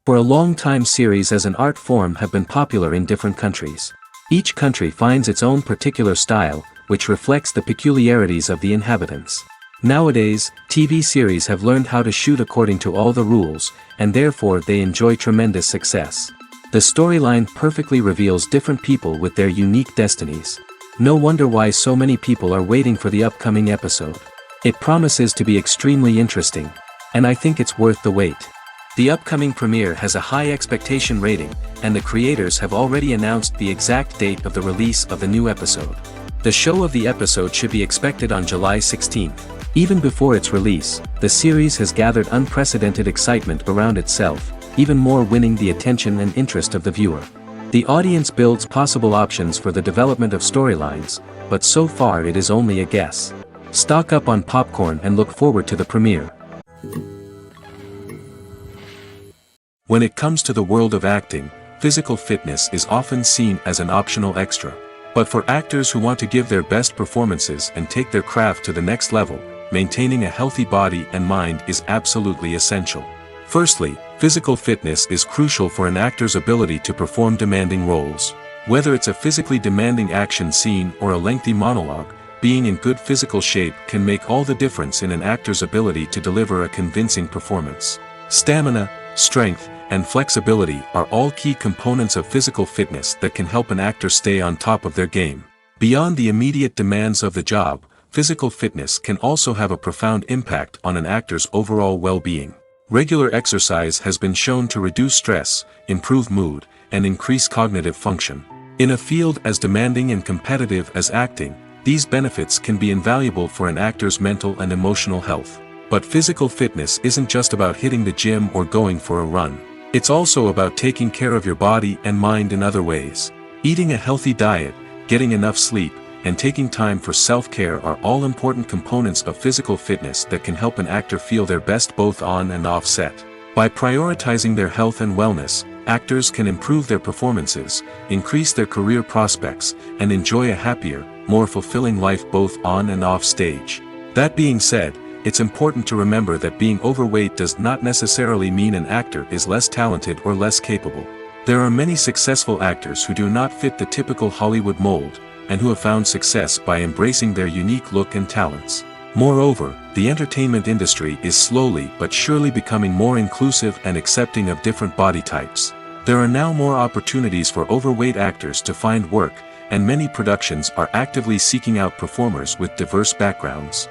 For a long time, series as an art form have been popular in different countries. Each country finds its own particular style, which reflects the peculiarities of the inhabitants. Nowadays, TV series have learned how to shoot according to all the rules, and therefore they enjoy tremendous success. The storyline perfectly reveals different people with their unique destinies. No wonder why so many people are waiting for the upcoming episode. It promises to be extremely interesting, and I think it's worth the wait. The upcoming premiere has a high expectation rating, and the creators have already announced the exact date of the release of the new episode. The show of the episode should be expected on July 16th. Even before its release, the series has gathered unprecedented excitement around itself, even more winning the attention and interest of the viewer. The audience builds possible options for the development of storylines, but so far it is only a guess. Stock up on popcorn and look forward to the premiere. When it comes to the world of acting, physical fitness is often seen as an optional extra. But for actors who want to give their best performances and take their craft to the next level, maintaining a healthy body and mind is absolutely essential. Firstly, physical fitness is crucial for an actor's ability to perform demanding roles. Whether it's a physically demanding action scene or a lengthy monologue, being in good physical shape can make all the difference in an actor's ability to deliver a convincing performance. Stamina, strength, and flexibility are all key components of physical fitness that can help an actor stay on top of their game. Beyond the immediate demands of the job, physical fitness can also have a profound impact on an actor's overall well-being. Regular exercise has been shown to reduce stress, improve mood, and increase cognitive function. In a field as demanding and competitive as acting, these benefits can be invaluable for an actor's mental and emotional health. But physical fitness isn't just about hitting the gym or going for a run. It's also about taking care of your body and mind in other ways. Eating a healthy diet, getting enough sleep, and taking time for self-care are all important components of physical fitness that can help an actor feel their best both on and off set. By prioritizing their health and wellness, actors can improve their performances, increase their career prospects, and enjoy a happier, more fulfilling life both on and off stage. That being said, it's important to remember that being overweight does not necessarily mean an actor is less talented or less capable. There are many successful actors who do not fit the typical Hollywood mold, and who have found success by embracing their unique look and talents. Moreover, the entertainment industry is slowly but surely becoming more inclusive and accepting of different body types. There are now more opportunities for overweight actors to find work, and many productions are actively seeking out performers with diverse backgrounds.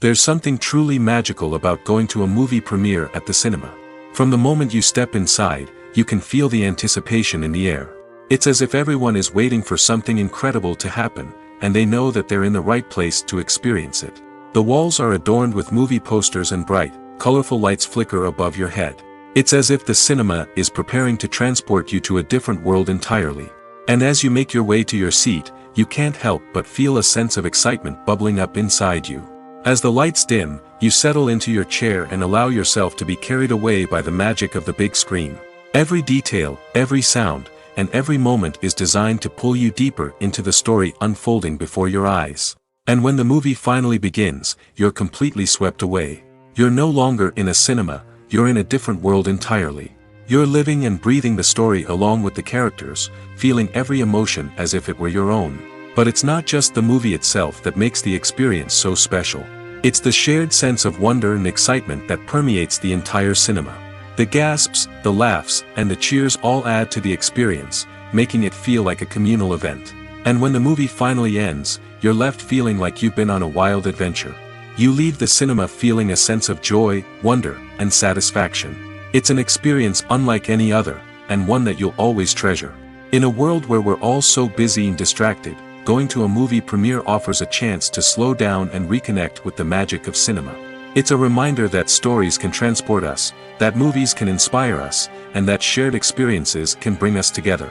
There's something truly magical about going to a movie premiere at the cinema. From the moment you step inside, you can feel the anticipation in the air. It's as if everyone is waiting for something incredible to happen, and they know that they're in the right place to experience it. The walls are adorned with movie posters and bright, colorful lights flicker above your head. It's as if the cinema is preparing to transport you to a different world entirely. And as you make your way to your seat, you can't help but feel a sense of excitement bubbling up inside you. As the lights dim, you settle into your chair and allow yourself to be carried away by the magic of the big screen. Every detail, every sound, and every moment is designed to pull you deeper into the story unfolding before your eyes. And when the movie finally begins, you're completely swept away. You're no longer in a cinema, you're in a different world entirely. You're living and breathing the story along with the characters, feeling every emotion as if it were your own. But it's not just the movie itself that makes the experience so special. It's the shared sense of wonder and excitement that permeates the entire cinema. The gasps, the laughs, and the cheers all add to the experience, making it feel like a communal event. And when the movie finally ends, you're left feeling like you've been on a wild adventure. You leave the cinema feeling a sense of joy, wonder, and satisfaction. It's an experience unlike any other, and one that you'll always treasure. In a world where we're all so busy and distracted, going to a movie premiere offers a chance to slow down and reconnect with the magic of cinema. It's a reminder that stories can transport us, that movies can inspire us, and that shared experiences can bring us together.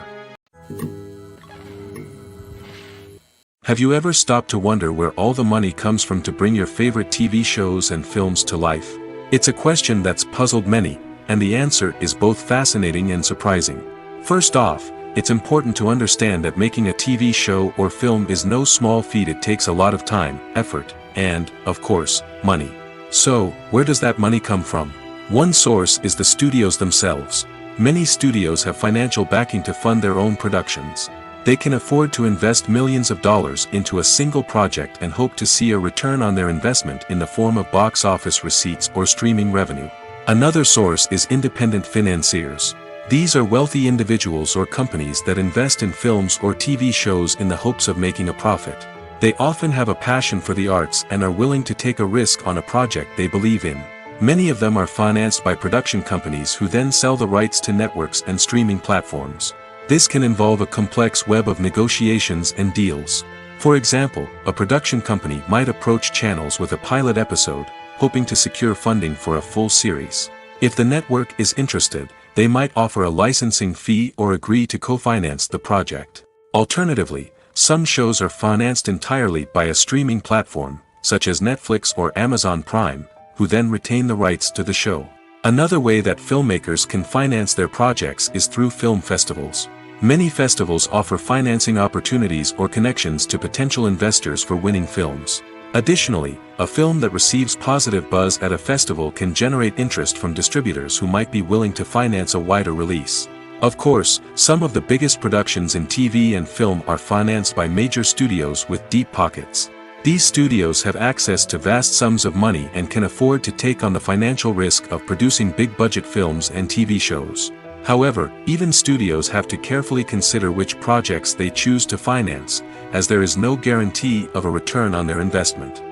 Have you ever stopped to wonder where all the money comes from to bring your favorite TV shows and films to life? It's a question that's puzzled many, and the answer is both fascinating and surprising. First off, it's important to understand that making a TV show or film is no small feat. It takes a lot of time, effort, and, of course, money. So, where does that money come from? One source is the studios themselves. Many studios have financial backing to fund their own productions. They can afford to invest millions of dollars into a single project and hope to see a return on their investment in the form of box office receipts or streaming revenue. Another source is independent financiers. These are wealthy individuals or companies that invest in films or TV shows in the hopes of making a profit. They often have a passion for the arts and are willing to take a risk on a project they believe in. Many of them are financed by production companies who then sell the rights to networks and streaming platforms. This can involve a complex web of negotiations and deals. For example, a production company might approach channels with a pilot episode, hoping to secure funding for a full series. If the network is interested, they might offer a licensing fee or agree to co-finance the project. Alternatively, some shows are financed entirely by a streaming platform, such as Netflix or Amazon Prime, who then retain the rights to the show. Another way that filmmakers can finance their projects is through film festivals. Many festivals offer financing opportunities or connections to potential investors for winning films. Additionally, a film that receives positive buzz at a festival can generate interest from distributors who might be willing to finance a wider release. Of course, some of the biggest productions in TV and film are financed by major studios with deep pockets. These studios have access to vast sums of money and can afford to take on the financial risk of producing big-budget films and TV shows. However, even studios have to carefully consider which projects they choose to finance, as there is no guarantee of a return on their investment.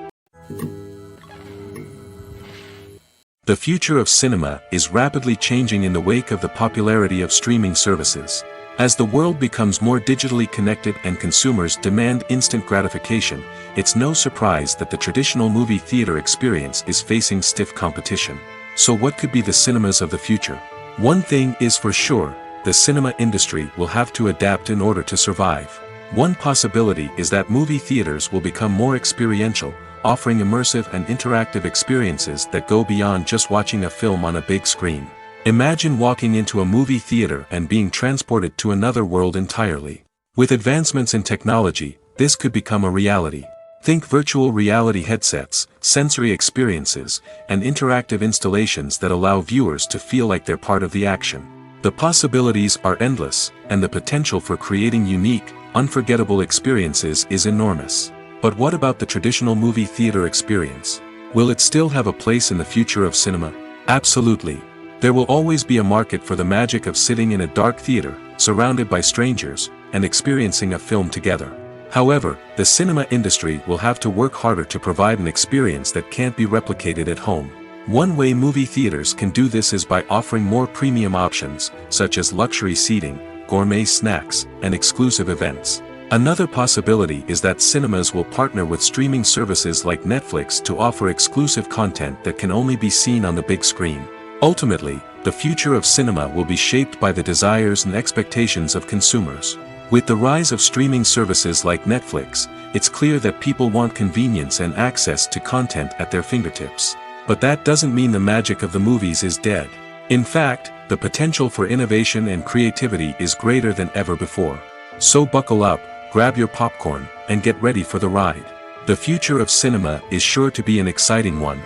The future of cinema is rapidly changing in the wake of the popularity of streaming services. As the world becomes more digitally connected and consumers demand instant gratification, it's no surprise that the traditional movie theater experience is facing stiff competition. So what could be the cinemas of the future? One thing is for sure, the cinema industry will have to adapt in order to survive. One possibility is that movie theaters will become more experiential, offering immersive and interactive experiences that go beyond just watching a film on a big screen. Imagine walking into a movie theater and being transported to another world entirely. With advancements in technology, this could become a reality. Think virtual reality headsets, sensory experiences, and interactive installations that allow viewers to feel like they're part of the action. The possibilities are endless, and the potential for creating unique, unforgettable experiences is enormous. But what about the traditional movie theater experience? Will it still have a place in the future of cinema? Absolutely. There will always be a market for the magic of sitting in a dark theater, surrounded by strangers, and experiencing a film together. However, the cinema industry will have to work harder to provide an experience that can't be replicated at home. One way movie theaters can do this is by offering more premium options, such as luxury seating, gourmet snacks, and exclusive events. Another possibility is that cinemas will partner with streaming services like Netflix to offer exclusive content that can only be seen on the big screen. Ultimately, the future of cinema will be shaped by the desires and expectations of consumers. With the rise of streaming services like Netflix, it's clear that people want convenience and access to content at their fingertips. But that doesn't mean the magic of the movies is dead. In fact, the potential for innovation and creativity is greater than ever before. So buckle up, grab your popcorn, and get ready for the ride. The future of cinema is sure to be an exciting one.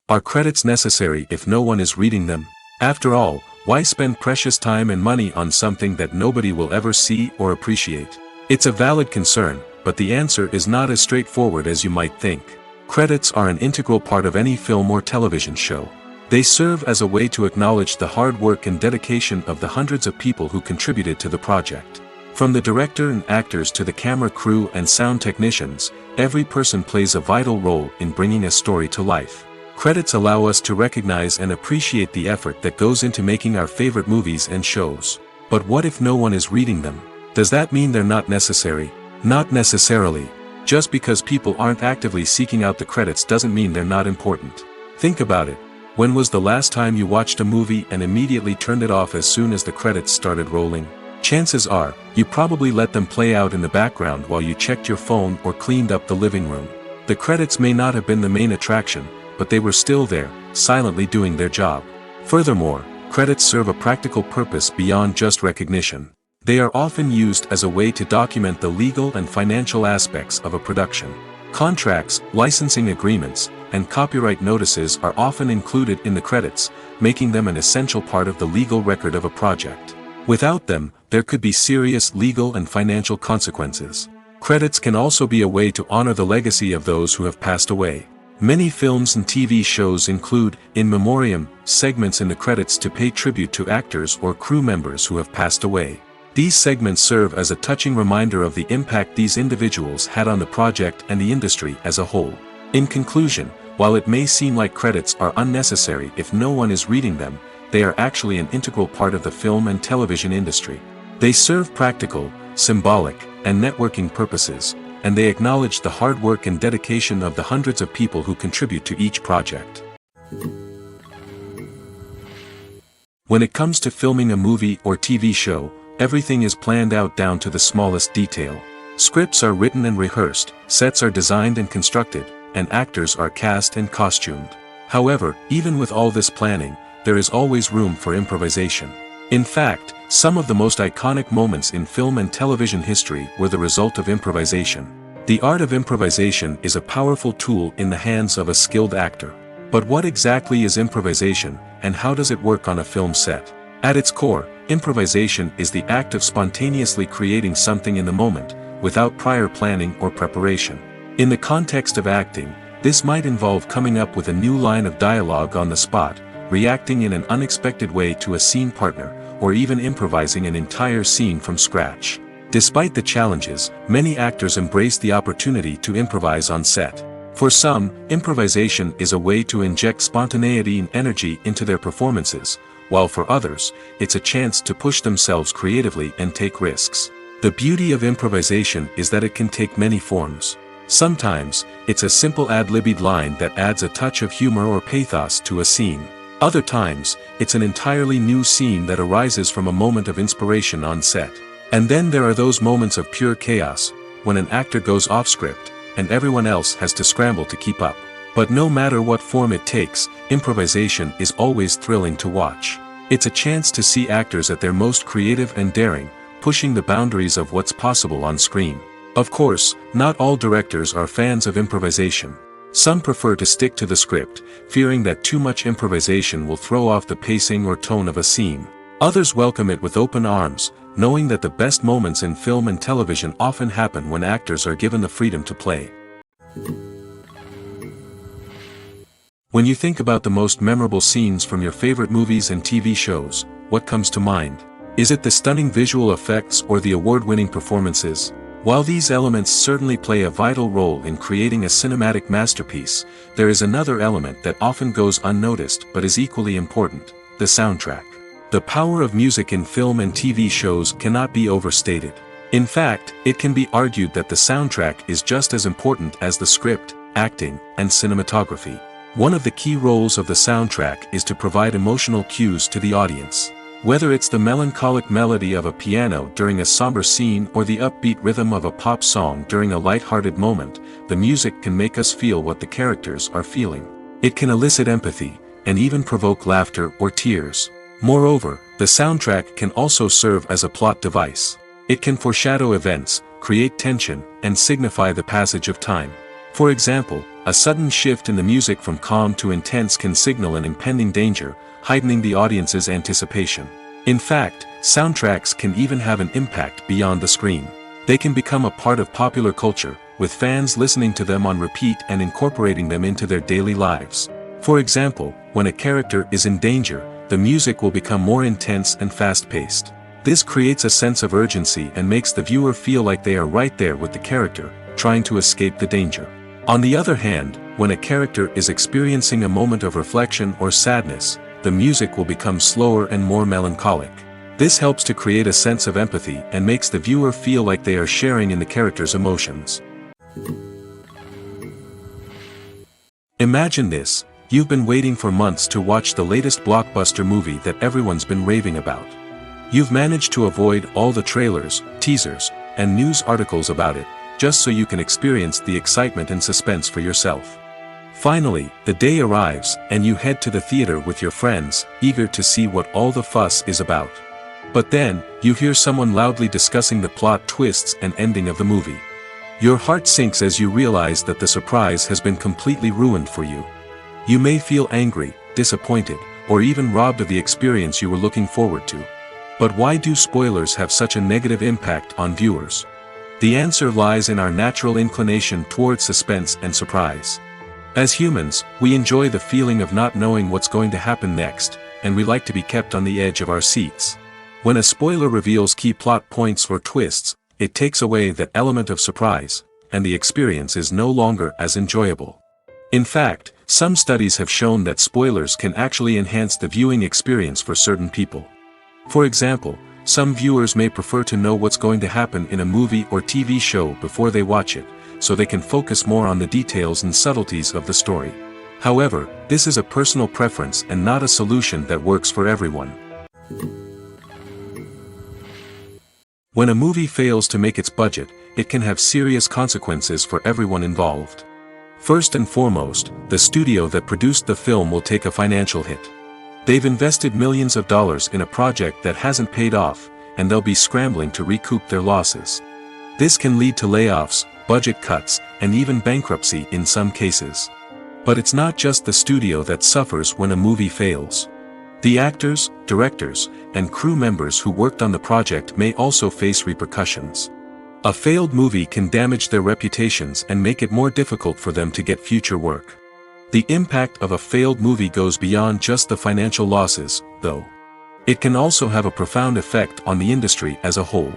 Are credits necessary if no one is reading them? After all, why spend precious time and money on something that nobody will ever see or appreciate? It's a valid concern, but the answer is not as straightforward as you might think. Credits are an integral part of any film or television show. They serve as a way to acknowledge the hard work and dedication of the hundreds of people who contributed to the project. From the director and actors to the camera crew and sound technicians, every person plays a vital role in bringing a story to life. Credits allow us to recognize and appreciate the effort that goes into making our favorite movies and shows. But what if no one is reading them? Does that mean they're not necessary? Not necessarily. Just because people aren't actively seeking out the credits doesn't mean they're not important. Think about it. When was the last time you watched a movie and immediately turned it off as soon as the credits started rolling? Chances are, you probably let them play out in the background while you checked your phone or cleaned up the living room. The credits may not have been the main attraction, but they were still there, silently doing their job. Furthermore, credits serve a practical purpose beyond just recognition. They are often used as a way to document the legal and financial aspects of a production. Contracts, licensing agreements, and copyright notices are often included in the credits, making them an essential part of the legal record of a project. Without them, there could be serious legal and financial consequences. Credits can also be a way to honor the legacy of those who have passed away. Many films and TV shows include, in memoriam, segments in the credits to pay tribute to actors or crew members who have passed away. These segments serve as a touching reminder of the impact these individuals had on the project and the industry as a whole. In conclusion, while it may seem like credits are unnecessary if no one is reading them, they are actually an integral part of the film and television industry. They serve practical, symbolic, and networking purposes, and they acknowledge the hard work and dedication of the hundreds of people who contribute to each project. When it comes to filming a movie or TV show, everything is planned out down to the smallest detail. Scripts are written and rehearsed, sets are designed and constructed, and actors are cast and costumed. However, even with all this planning, there is always room for improvisation. In fact, some of the most iconic moments in film and television history were the result of improvisation. The art of improvisation is a powerful tool in the hands of a skilled actor. But what exactly is improvisation, and how does it work on a film set? At its core, improvisation is the act of spontaneously creating something in the moment, without prior planning or preparation. In the context of acting, this might involve coming up with a new line of dialogue on the spot, reacting in an unexpected way to a scene partner, or even improvising an entire scene from scratch. Despite the challenges, many actors embrace the opportunity to improvise on set. For some, improvisation is a way to inject spontaneity and energy into their performances, while for others, it's a chance to push themselves creatively and take risks. The beauty of improvisation is that it can take many forms. Sometimes, it's a simple ad-libbed line that adds a touch of humor or pathos to a scene. Other times, it's an entirely new scene that arises from a moment of inspiration on set. And then there are those moments of pure chaos, when an actor goes off script, and everyone else has to scramble to keep up. But no matter what form it takes, improvisation is always thrilling to watch. It's a chance to see actors at their most creative and daring, pushing the boundaries of what's possible on screen. Of course, not all directors are fans of improvisation. Some prefer to stick to the script, fearing that too much improvisation will throw off the pacing or tone of a scene. Others welcome it with open arms, knowing that the best moments in film and television often happen when actors are given the freedom to play. When you think about the most memorable scenes from your favorite movies and TV shows, what comes to mind? Is it the stunning visual effects or the award-winning performances? While these elements certainly play a vital role in creating a cinematic masterpiece, there is another element that often goes unnoticed but is equally important: the soundtrack. The power of music in film and TV shows cannot be overstated. In fact, it can be argued that the soundtrack is just as important as the script, acting, and cinematography. One of the key roles of the soundtrack is to provide emotional cues to the audience. Whether it's the melancholic melody of a piano during a somber scene or the upbeat rhythm of a pop song during a light-hearted moment, the music can make us feel what the characters are feeling. It can elicit empathy, and even provoke laughter or tears. Moreover, the soundtrack can also serve as a plot device. It can foreshadow events, create tension, and signify the passage of time. For example, a sudden shift in the music from calm to intense can signal an impending danger, heightening the audience's anticipation. In fact, soundtracks can even have an impact beyond the screen. They can become a part of popular culture, with fans listening to them on repeat and incorporating them into their daily lives. For example, when a character is in danger, the music will become more intense and fast-paced. This creates a sense of urgency and makes the viewer feel like they are right there with the character, trying to escape the danger. On the other hand, when a character is experiencing a moment of reflection or sadness, the music will become slower and more melancholic. This helps to create a sense of empathy and makes the viewer feel like they are sharing in the character's emotions. Imagine this: you've been waiting for months to watch the latest blockbuster movie that everyone's been raving about. You've managed to avoid all the trailers, teasers, and news articles about it, just so you can experience the excitement and suspense for yourself. Finally, the day arrives, and you head to the theater with your friends, eager to see what all the fuss is about. But then, you hear someone loudly discussing the plot twists and ending of the movie. Your heart sinks as you realize that the surprise has been completely ruined for you. You may feel angry, disappointed, or even robbed of the experience you were looking forward to. But why do spoilers have such a negative impact on viewers? The answer lies in our natural inclination toward suspense and surprise. As humans, we enjoy the feeling of not knowing what's going to happen next, and we like to be kept on the edge of our seats. When a spoiler reveals key plot points or twists, it takes away that element of surprise, and the experience is no longer as enjoyable. In fact, some studies have shown that spoilers can actually enhance the viewing experience for certain people. For example, some viewers may prefer to know what's going to happen in a movie or TV show before they watch it, so they can focus more on the details and subtleties of the story. However, this is a personal preference and not a solution that works for everyone. When a movie fails to make its budget, it can have serious consequences for everyone involved. First and foremost, the studio that produced the film will take a financial hit. They've invested millions of dollars in a project that hasn't paid off, and they'll be scrambling to recoup their losses. This can lead to layoffs, budget cuts, and even bankruptcy in some cases. But it's not just the studio that suffers when a movie fails. The actors, directors, and crew members who worked on the project may also face repercussions. A failed movie can damage their reputations and make it more difficult for them to get future work. The impact of a failed movie goes beyond just the financial losses, though. It can also have a profound effect on the industry as a whole.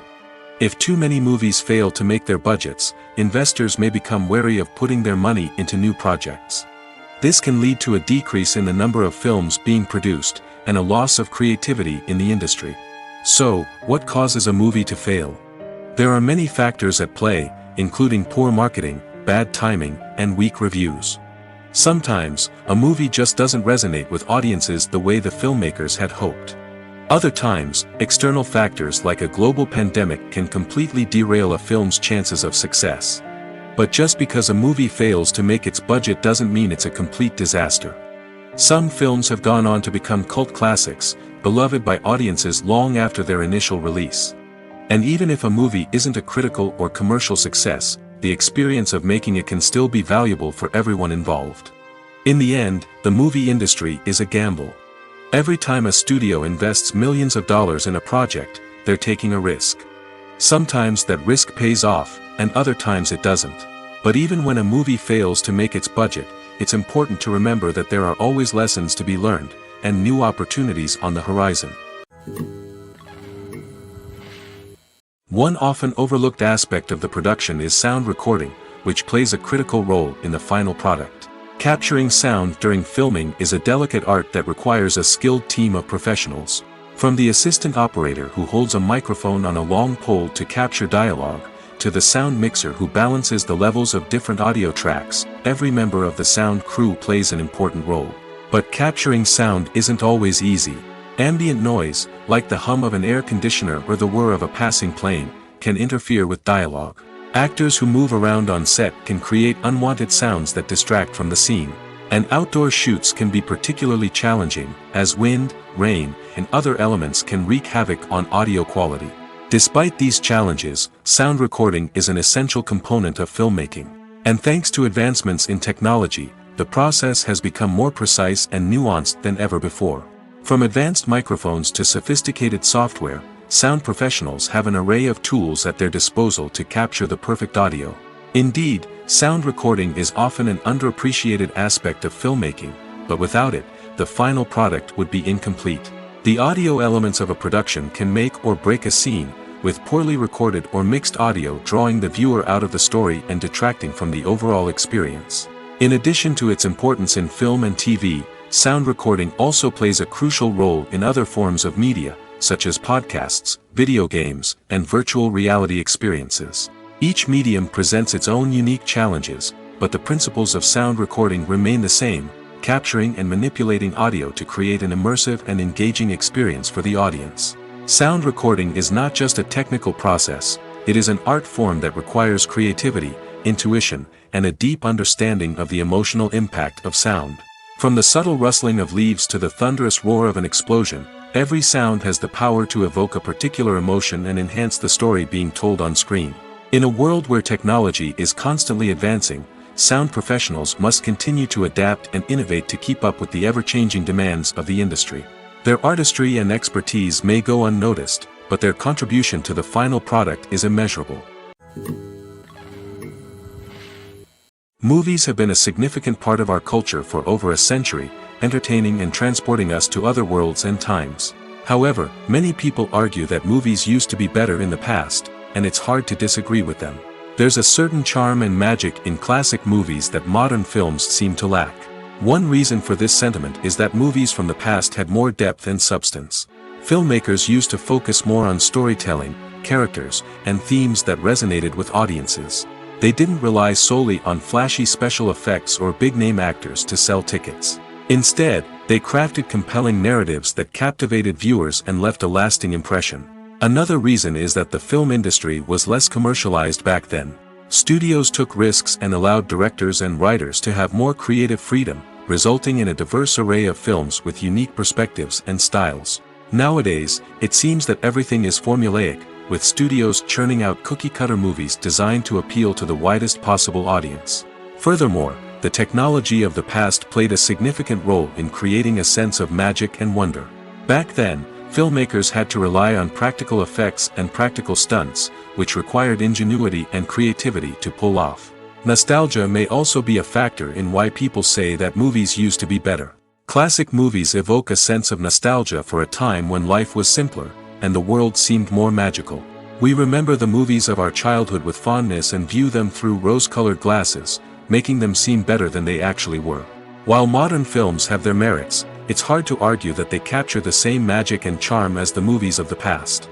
If too many movies fail to make their budgets, investors may become wary of putting their money into new projects. This can lead to a decrease in the number of films being produced, and a loss of creativity in the industry. So, what causes a movie to fail? There are many factors at play, including poor marketing, bad timing, and weak reviews. Sometimes, a movie just doesn't resonate with audiences the way the filmmakers had hoped. Other times, external factors like a global pandemic can completely derail a film's chances of success. But just because a movie fails to make its budget doesn't mean it's a complete disaster. Some films have gone on to become cult classics, beloved by audiences long after their initial release. And even if a movie isn't a critical or commercial success, the experience of making it can still be valuable for everyone involved. In the end, the movie industry is a gamble. Every time a studio invests millions of dollars in a project, they're taking a risk. Sometimes that risk pays off, and other times it doesn't. But even when a movie fails to make its budget, it's important to remember that there are always lessons to be learned, and new opportunities on the horizon. One often overlooked aspect of the production is sound recording, which plays a critical role in the final product. Capturing sound during filming is a delicate art that requires a skilled team of professionals. From the assistant operator who holds a microphone on a long pole to capture dialogue, to the sound mixer who balances the levels of different audio tracks, every member of the sound crew plays an important role. But capturing sound isn't always easy. Ambient noise, like the hum of an air conditioner or the whir of a passing plane, can interfere with dialogue. Actors who move around on set can create unwanted sounds that distract from the scene. And outdoor shoots can be particularly challenging, as wind, rain, and other elements can wreak havoc on audio quality. Despite these challenges, sound recording is an essential component of filmmaking. And thanks to advancements in technology, the process has become more precise and nuanced than ever before. From advanced microphones to sophisticated software, sound professionals have an array of tools at their disposal to capture the perfect audio. Indeed, sound recording is often an underappreciated aspect of filmmaking, but without it, the final product would be incomplete. The audio elements of a production can make or break a scene, with poorly recorded or mixed audio drawing the viewer out of the story and detracting from the overall experience. In addition to its importance in film and TV, sound recording also plays a crucial role in other forms of media, such as podcasts, video games, and virtual reality experiences. Each medium presents its own unique challenges, but the principles of sound recording remain the same, capturing and manipulating audio to create an immersive and engaging experience for the audience. Sound recording is not just a technical process, it is an art form that requires creativity, intuition, and a deep understanding of the emotional impact of sound. From the subtle rustling of leaves to the thunderous roar of an explosion, every sound has the power to evoke a particular emotion and enhance the story being told on screen. In a world where technology is constantly advancing, sound professionals must continue to adapt and innovate to keep up with the ever-changing demands of the industry. Their artistry and expertise may go unnoticed, but their contribution to the final product is immeasurable. Movies have been a significant part of our culture for over a century, entertaining and transporting us to other worlds and times. However, many people argue that movies used to be better in the past, and it's hard to disagree with them. There's a certain charm and magic in classic movies that modern films seem to lack. One reason for this sentiment is that movies from the past had more depth and substance. Filmmakers used to focus more on storytelling, characters, and themes that resonated with audiences. They didn't rely solely on flashy special effects or big-name actors to sell tickets. Instead, they crafted compelling narratives that captivated viewers and left a lasting impression. Another reason is that the film industry was less commercialized back then. Studios took risks and allowed directors and writers to have more creative freedom, resulting in a diverse array of films with unique perspectives and styles. Nowadays, it seems that everything is formulaic, with studios churning out cookie-cutter movies designed to appeal to the widest possible audience. Furthermore, the technology of the past played a significant role in creating a sense of magic and wonder. Back then, filmmakers had to rely on practical effects and practical stunts, which required ingenuity and creativity to pull off. Nostalgia may also be a factor in why people say that movies used to be better. Classic movies evoke a sense of nostalgia for a time when life was simpler, and the world seemed more magical. We remember the movies of our childhood with fondness and view them through rose-colored glasses, making them seem better than they actually were. While modern films have their merits, it's hard to argue that they capture the same magic and charm as the movies of the past.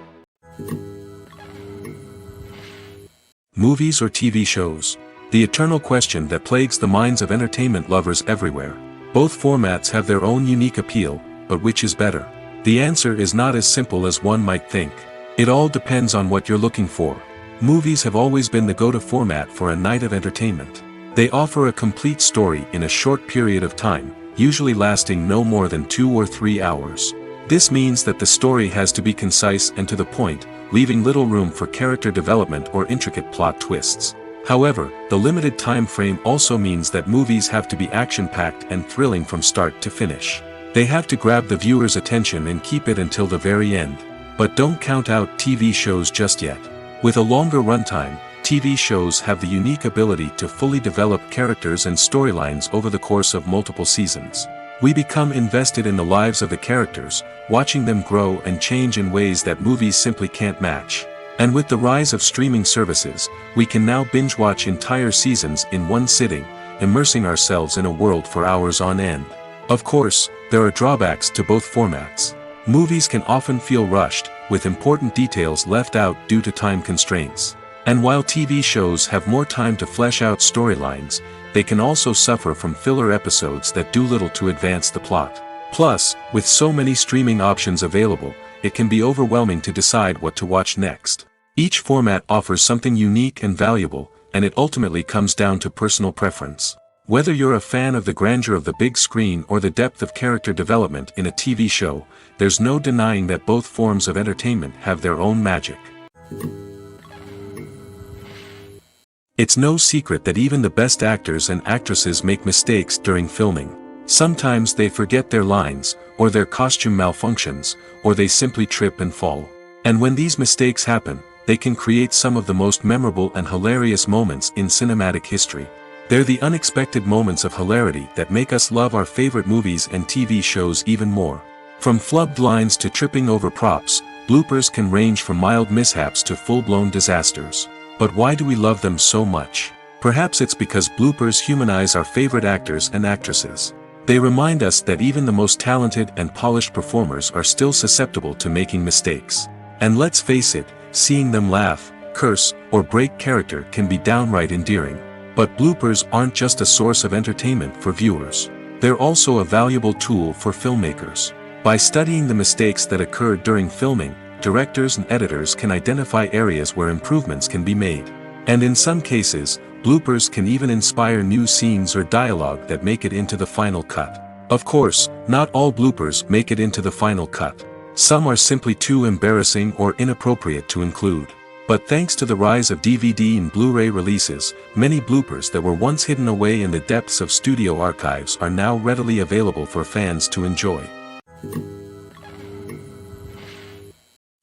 Movies or TV shows? The eternal question that plagues the minds of entertainment lovers everywhere. Both formats have their own unique appeal, but which is better? The answer is not as simple as one might think. It all depends on what you're looking for. Movies have always been the go-to format for a night of entertainment. They offer a complete story in a short period of time, usually lasting no more than 2 or 3 hours. This means that the story has to be concise and to the point, leaving little room for character development or intricate plot twists. However, the limited time frame also means that movies have to be action-packed and thrilling from start to finish. They have to grab the viewer's attention and keep it until the very end. But don't count out TV shows just yet. With a longer runtime, TV shows have the unique ability to fully develop characters and storylines over the course of multiple seasons. We become invested in the lives of the characters, watching them grow and change in ways that movies simply can't match. And with the rise of streaming services, we can now binge-watch entire seasons in one sitting, immersing ourselves in a world for hours on end. Of course, there are drawbacks to both formats. Movies can often feel rushed, with important details left out due to time constraints. And while TV shows have more time to flesh out storylines, they can also suffer from filler episodes that do little to advance the plot. Plus, with so many streaming options available, it can be overwhelming to decide what to watch next. Each format offers something unique and valuable, and it ultimately comes down to personal preference. Whether you're a fan of the grandeur of the big screen or the depth of character development in a TV show, there's no denying that both forms of entertainment have their own magic. It's no secret that even the best actors and actresses make mistakes during filming. Sometimes they forget their lines, or their costume malfunctions, or they simply trip and fall. And when these mistakes happen, they can create some of the most memorable and hilarious moments in cinematic history. They're the unexpected moments of hilarity that make us love our favorite movies and TV shows even more. From flubbed lines to tripping over props, bloopers can range from mild mishaps to full-blown disasters. But why do we love them so much? Perhaps it's because bloopers humanize our favorite actors and actresses. They remind us that even the most talented and polished performers are still susceptible to making mistakes. And let's face it, seeing them laugh, curse, or break character can be downright endearing. But bloopers aren't just a source of entertainment for viewers. They're also a valuable tool for filmmakers. By studying the mistakes that occurred during filming, directors and editors can identify areas where improvements can be made. And in some cases, bloopers can even inspire new scenes or dialogue that make it into the final cut. Of course, not all bloopers make it into the final cut. Some are simply too embarrassing or inappropriate to include. But thanks to the rise of DVD and Blu-ray releases, many bloopers that were once hidden away in the depths of studio archives are now readily available for fans to enjoy.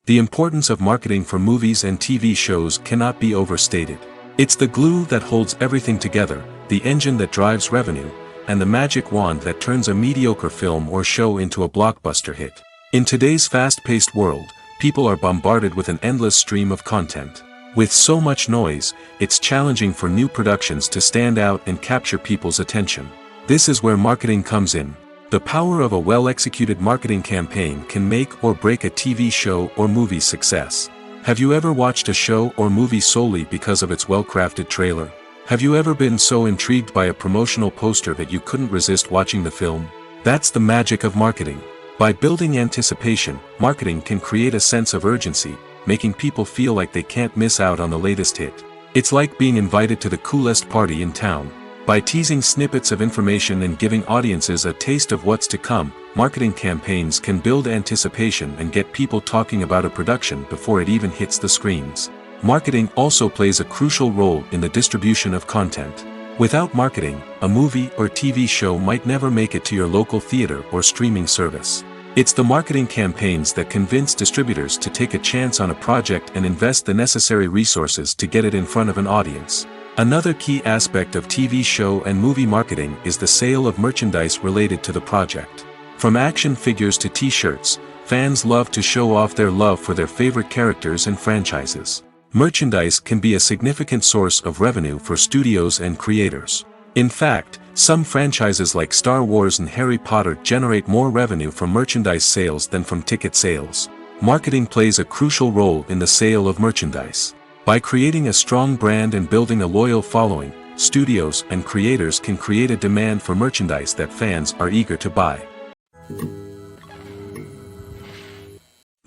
The importance of marketing for movies and TV shows cannot be overstated. It's the glue that holds everything together, the engine that drives revenue, and the magic wand that turns a mediocre film or show into a blockbuster hit. In today's fast-paced world, people are bombarded with an endless stream of content. With so much noise, it's challenging for new productions to stand out and capture people's attention. This is where marketing comes in. The power of a well-executed marketing campaign can make or break a TV show or movie's success. Have you ever watched a show or movie solely because of its well-crafted trailer? Have you ever been so intrigued by a promotional poster that you couldn't resist watching the film? That's the magic of marketing. By building anticipation, marketing can create a sense of urgency, making people feel like they can't miss out on the latest hit. It's like being invited to the coolest party in town. By teasing snippets of information and giving audiences a taste of what's to come, marketing campaigns can build anticipation and get people talking about a production before it even hits the screens. Marketing also plays a crucial role in the distribution of content. Without marketing, a movie or TV show might never make it to your local theater or streaming service. It's the marketing campaigns that convince distributors to take a chance on a project and invest the necessary resources to get it in front of an audience. Another key aspect of TV show and movie marketing is the sale of merchandise related to the project. From action figures to t-shirts, fans love to show off their love for their favorite characters and franchises. Merchandise can be a significant source of revenue for studios and creators. In fact, some franchises like Star Wars and Harry Potter generate more revenue from merchandise sales than from ticket sales. Marketing plays a crucial role in the sale of merchandise. By creating a strong brand and building a loyal following, studios and creators can create a demand for merchandise that fans are eager to buy.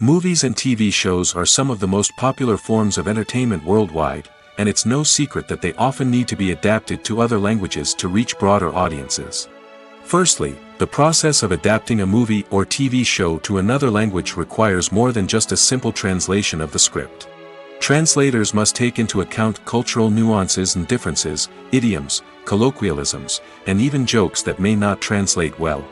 Movies and TV shows are some of the most popular forms of entertainment worldwide, and it's no secret that they often need to be adapted to other languages to reach broader audiences. Firstly, the process of adapting a movie or TV show to another language requires more than just a simple translation of the script. Translators must take into account cultural nuances and differences, idioms, colloquialisms, and even jokes that may not translate well.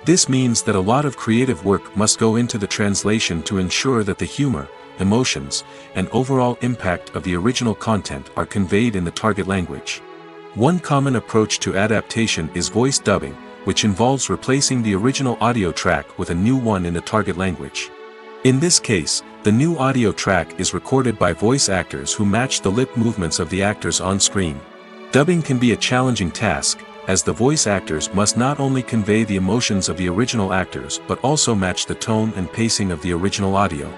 This means that a lot of creative work must go into the translation to ensure that the humor, emotions, and overall impact of the original content are conveyed in the target language. One common approach to adaptation is voice dubbing, which involves replacing the original audio track with a new one in the target language. In this case, the new audio track is recorded by voice actors who match the lip movements of the actors on screen. Dubbing can be a challenging task, as the voice actors must not only convey the emotions of the original actors but also match the tone and pacing of the original audio.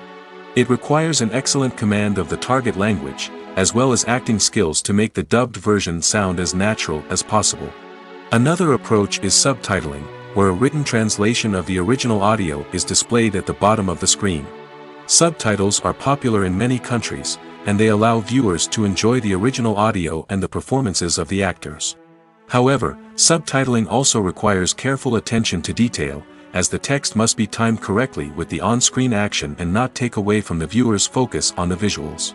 It requires an excellent command of the target language, as well as acting skills to make the dubbed version sound as natural as possible. Another approach is subtitling, where a written translation of the original audio is displayed at the bottom of the screen. Subtitles are popular in many countries, and they allow viewers to enjoy the original audio and the performances of the actors. However, subtitling also requires careful attention to detail, as the text must be timed correctly with the on-screen action and not take away from the viewer's focus on the visuals.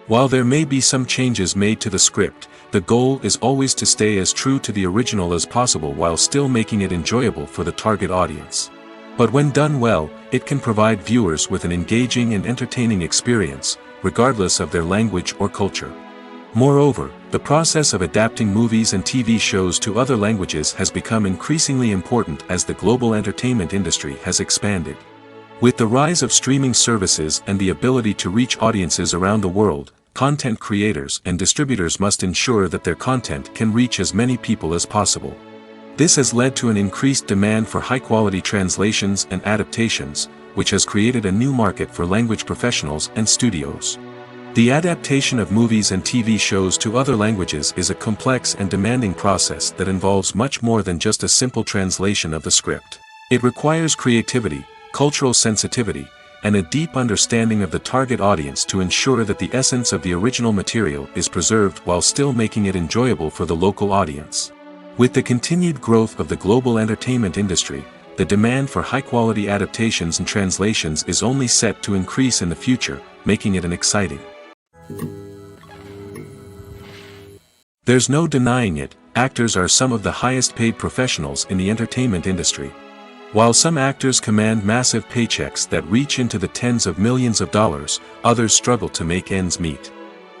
While there may be some changes made to the script, the goal is always to stay as true to the original as possible while still making it enjoyable for the target audience. But when done well, it can provide viewers with an engaging and entertaining experience, regardless of their language or culture. Moreover, the process of adapting movies and TV shows to other languages has become increasingly important as the global entertainment industry has expanded. With the rise of streaming services and the ability to reach audiences around the world, content creators and distributors must ensure that their content can reach as many people as possible. This has led to an increased demand for high-quality translations and adaptations, which has created a new market for language professionals and studios. The adaptation of movies and TV shows to other languages is a complex and demanding process that involves much more than just a simple translation of the script. It requires creativity, cultural sensitivity, and a deep understanding of the target audience to ensure that the essence of the original material is preserved while still making it enjoyable for the local audience. With the continued growth of the global entertainment industry, the demand for high-quality adaptations and translations is only set to increase in the future, making it an exciting. There's no denying it, actors are some of the highest-paid professionals in the entertainment industry. While some actors command massive paychecks that reach into the tens of millions of dollars, others struggle to make ends meet.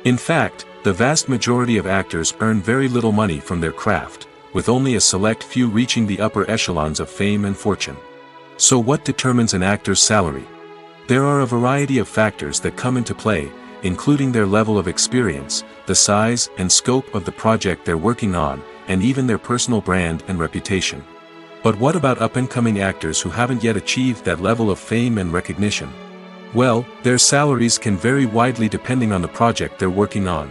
In fact, the vast majority of actors earn very little money from their craft, with only a select few reaching the upper echelons of fame and fortune. So what determines an actor's salary? There are a variety of factors that come into play, including their level of experience, the size and scope of the project they're working on, and even their personal brand and reputation. But what about up-and-coming actors who haven't yet achieved that level of fame and recognition? Well, their salaries can vary widely depending on the project they're working on.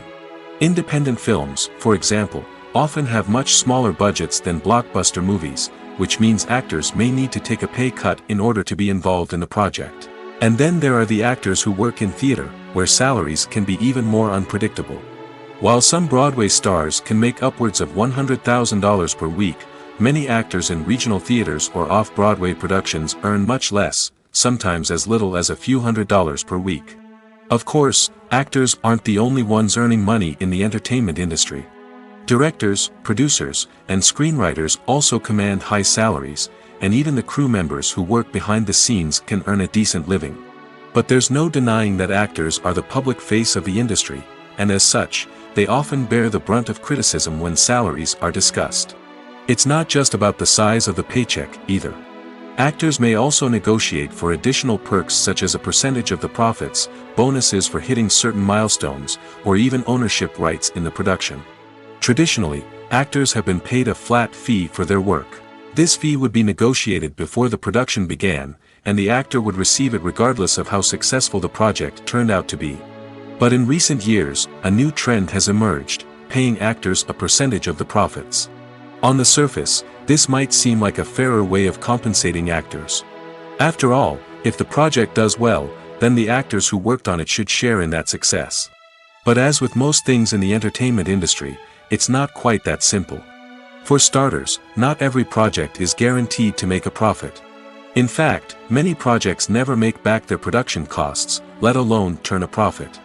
Independent films, for example, often have much smaller budgets than blockbuster movies, which means actors may need to take a pay cut in order to be involved in the project. And then there are the actors who work in theater, where salaries can be even more unpredictable. While some Broadway stars can make upwards of $100,000 per week, many actors in regional theaters or off-Broadway productions earn much less, sometimes as little as a few $100s per week. Of course, actors aren't the only ones earning money in the entertainment industry. Directors, producers, and screenwriters also command high salaries, and even the crew members who work behind the scenes can earn a decent living. But there's no denying that actors are the public face of the industry, and as such, they often bear the brunt of criticism when salaries are discussed. It's not just about the size of the paycheck, either. Actors may also negotiate for additional perks such as a percentage of the profits, bonuses for hitting certain milestones, or even ownership rights in the production. Traditionally, actors have been paid a flat fee for their work. This fee would be negotiated before the production began, and the actor would receive it regardless of how successful the project turned out to be. But in recent years, a new trend has emerged, paying actors a percentage of the profits. On the surface, this might seem like a fairer way of compensating actors. After all, if the project does well, then the actors who worked on it should share in that success. But as with most things in the entertainment industry, it's not quite that simple. For starters, not every project is guaranteed to make a profit. In fact, many projects never make back their production costs, let alone turn a profit.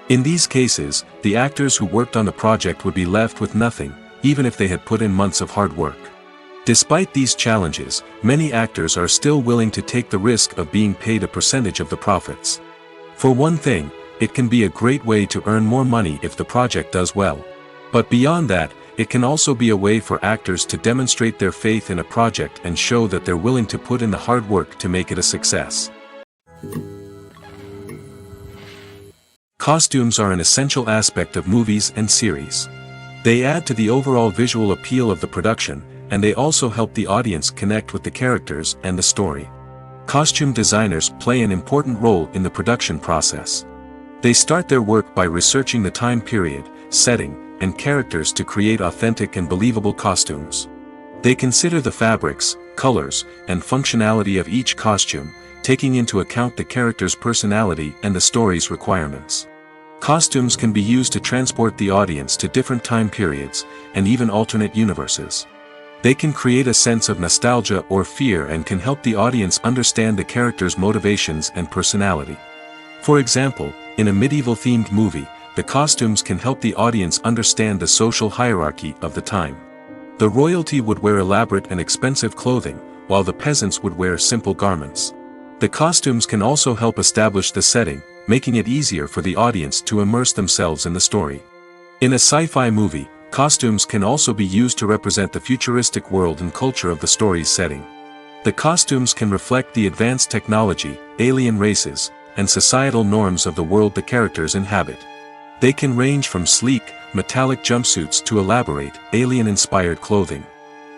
In these cases, the actors who worked on the project would be left with nothing, even if they had put in months of hard work. Despite these challenges, many actors are still willing to take the risk of being paid a percentage of the profits. For one thing, it can be a great way to earn more money if the project does well. But beyond that, it can also be a way for actors to demonstrate their faith in a project and show that they're willing to put in the hard work to make it a success. Costumes are an essential aspect of movies and series. They add to the overall visual appeal of the production, and they also help the audience connect with the characters and the story. Costume designers play an important role in the production process. They start their work by researching the time period, setting, and characters to create authentic and believable costumes. They consider the fabrics, colors, and functionality of each costume, taking into account the character's personality and the story's requirements. Costumes can be used to transport the audience to different time periods, and even alternate universes. They can create a sense of nostalgia or fear and can help the audience understand the character's motivations and personality. For example, in a medieval-themed movie, the costumes can help the audience understand the social hierarchy of the time. The royalty would wear elaborate and expensive clothing, while the peasants would wear simple garments. The costumes can also help establish the setting, making it easier for the audience to immerse themselves in the story. In a sci-fi movie, costumes can also be used to represent the futuristic world and culture of the story's setting. The costumes can reflect the advanced technology, alien races, and societal norms of the world the characters inhabit. They can range from sleek, metallic jumpsuits to elaborate, alien-inspired clothing.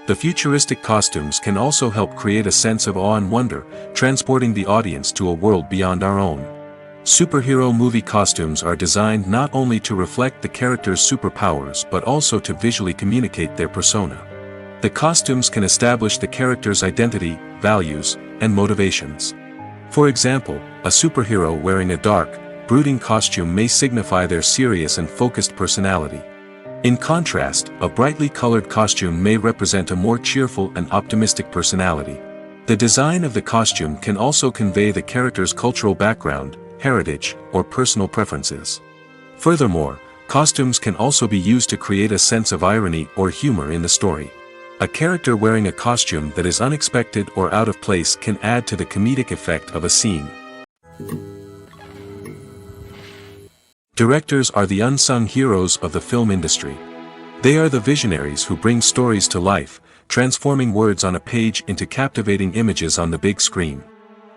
The futuristic costumes can also help create a sense of awe and wonder, transporting the audience to a world beyond our own. Superhero movie costumes are designed not only to reflect the character's superpowers but also to visually communicate their persona. The costumes can establish the character's identity, values, and motivations. For example, a superhero wearing a dark, brooding costume may signify their serious and focused personality. In contrast, a brightly colored costume may represent a more cheerful and optimistic personality. The design of the costume can also convey the character's cultural background, heritage, or personal preferences. Furthermore, costumes can also be used to create a sense of irony or humor in the story. A character wearing a costume that is unexpected or out of place can add to the comedic effect of a scene. Directors are the unsung heroes of the film industry. They are the visionaries who bring stories to life, transforming words on a page into captivating images on the big screen.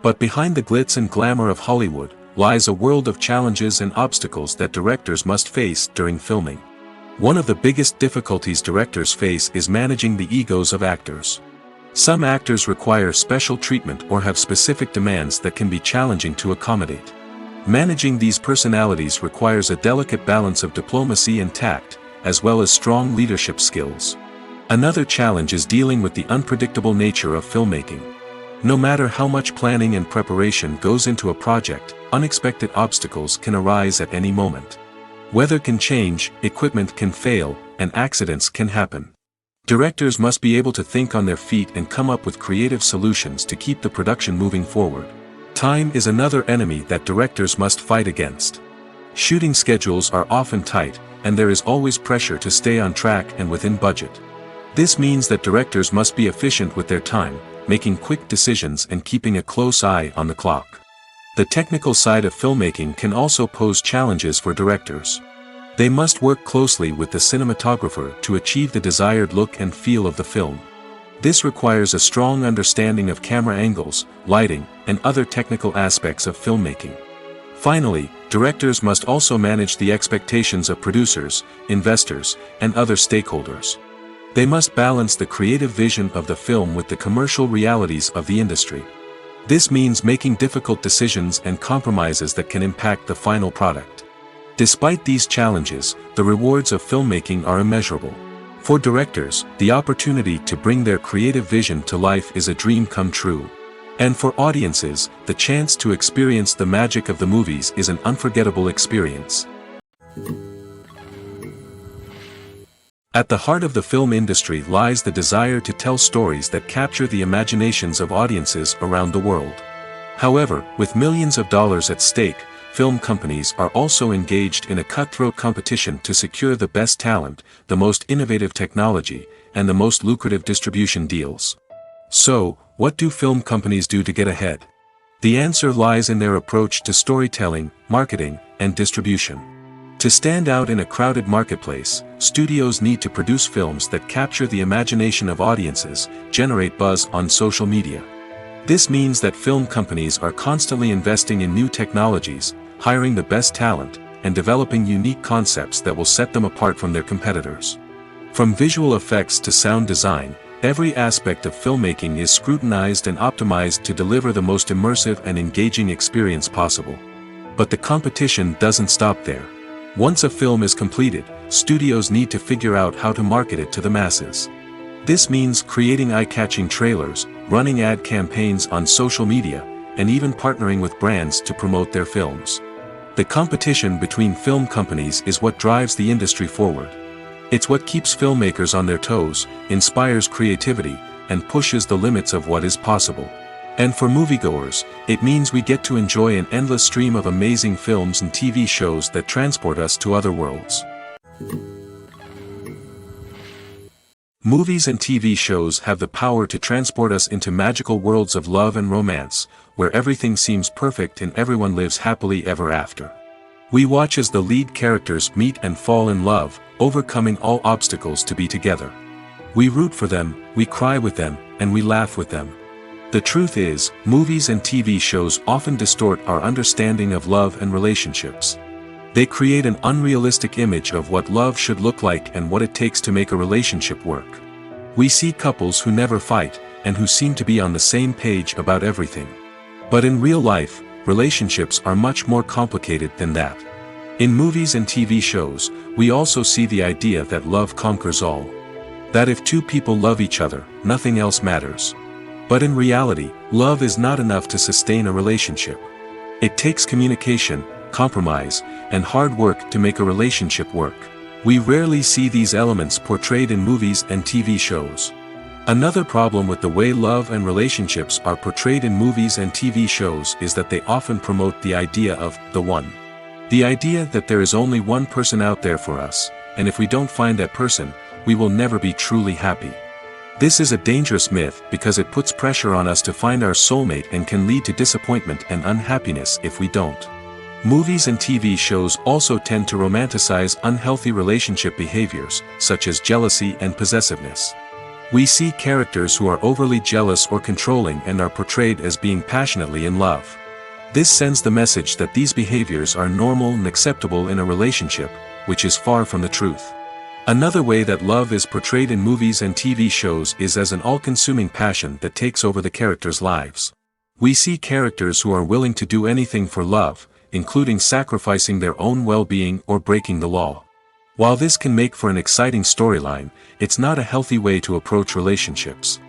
But behind the glitz and glamour of Hollywood lies a world of challenges and obstacles that directors must face during filming. One of the biggest difficulties directors face is managing the egos of actors. Some actors require special treatment or have specific demands that can be challenging to accommodate. Managing these personalities requires a delicate balance of diplomacy and tact, as well as strong leadership skills. Another challenge is dealing with the unpredictable nature of filmmaking. No matter how much planning and preparation goes into a project, unexpected obstacles can arise at any moment. Weather can change, equipment can fail, and accidents can happen. Directors must be able to think on their feet and come up with creative solutions to keep the production moving forward. Time is another enemy that directors must fight against. Shooting schedules are often tight, and there is always pressure to stay on track and within budget. This means that directors must be efficient with their time, making quick decisions and keeping a close eye on the clock. The technical side of filmmaking can also pose challenges for directors. They must work closely with the cinematographer to achieve the desired look and feel of the film. This requires a strong understanding of camera angles, lighting, and other technical aspects of filmmaking. Finally, directors must also manage the expectations of producers, investors, and other stakeholders. They must balance the creative vision of the film with the commercial realities of the industry. This means making difficult decisions and compromises that can impact the final product. Despite these challenges, the rewards of filmmaking are immeasurable. For directors, the opportunity to bring their creative vision to life is a dream come true. And for audiences, the chance to experience the magic of the movies is an unforgettable experience. At the heart of the film industry lies the desire to tell stories that capture the imaginations of audiences around the world. However, with millions of dollars at stake, film companies are also engaged in a cutthroat competition to secure the best talent, the most innovative technology, and the most lucrative distribution deals. So, what do film companies do to get ahead? The answer lies in their approach to storytelling, marketing, and distribution. To stand out in a crowded marketplace, studios need to produce films that capture the imagination of audiences, generate buzz on social media. This means that film companies are constantly investing in new technologies, hiring the best talent, and developing unique concepts that will set them apart from their competitors. From visual effects to sound design, every aspect of filmmaking is scrutinized and optimized to deliver the most immersive and engaging experience possible. But the competition doesn't stop there. Once a film is completed, studios need to figure out how to market it to the masses. This means creating eye-catching trailers, running ad campaigns on social media, and even partnering with brands to promote their films. The competition between film companies is what drives the industry forward. It's what keeps filmmakers on their toes, inspires creativity, and pushes the limits of what is possible. And for moviegoers, it means we get to enjoy an endless stream of amazing films and TV shows that transport us to other worlds. Movies and TV shows have the power to transport us into magical worlds of love and romance, where everything seems perfect and everyone lives happily ever after. We watch as the lead characters meet and fall in love, overcoming all obstacles to be together. We root for them, we cry with them, and we laugh with them. The truth is, movies and TV shows often distort our understanding of love and relationships. They create an unrealistic image of what love should look like and what it takes to make a relationship work. We see couples who never fight, and who seem to be on the same page about everything. But in real life, relationships are much more complicated than that. In movies and TV shows, we also see the idea that love conquers all. That if two people love each other, nothing else matters. But in reality, love is not enough to sustain a relationship. It takes communication, compromise, and hard work to make a relationship work. We rarely see these elements portrayed in movies and TV shows. Another problem with the way love and relationships are portrayed in movies and TV shows is that they often promote the idea of the one. The idea that there is only one person out there for us, and if we don't find that person, we will never be truly happy. This is a dangerous myth because it puts pressure on us to find our soulmate and can lead to disappointment and unhappiness if we don't. Movies and TV shows also tend to romanticize unhealthy relationship behaviors, such as jealousy and possessiveness. We see characters who are overly jealous or controlling and are portrayed as being passionately in love. This sends the message that these behaviors are normal and acceptable in a relationship, which is far from the truth. Another way that love is portrayed in movies and TV shows is as an all-consuming passion that takes over the characters' lives. We see characters who are willing to do anything for love, including sacrificing their own well-being or breaking the law. While this can make for an exciting storyline, it's not a healthy way to approach relationships.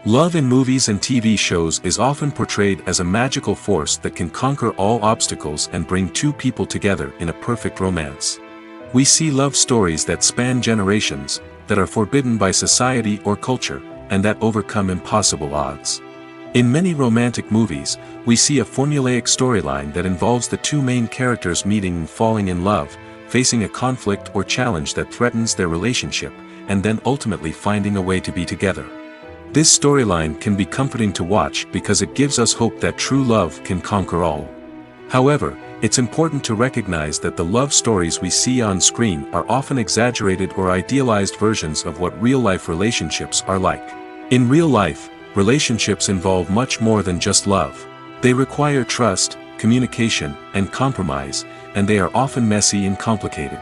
Love in movies and TV shows is often portrayed as a magical force that can conquer all obstacles and bring two people together in a perfect romance. We see love stories that span generations, that are forbidden by society or culture, and that overcome impossible odds. In many romantic movies, we see a formulaic storyline that involves the two main characters meeting and falling in love, facing a conflict or challenge that threatens their relationship, and then ultimately finding a way to be together. This storyline can be comforting to watch because it gives us hope that true love can conquer all. However, it's important to recognize that the love stories we see on screen are often exaggerated or idealized versions of what real-life relationships are like. In real life, relationships involve much more than just love. They require trust, communication, and compromise, and they are often messy and complicated.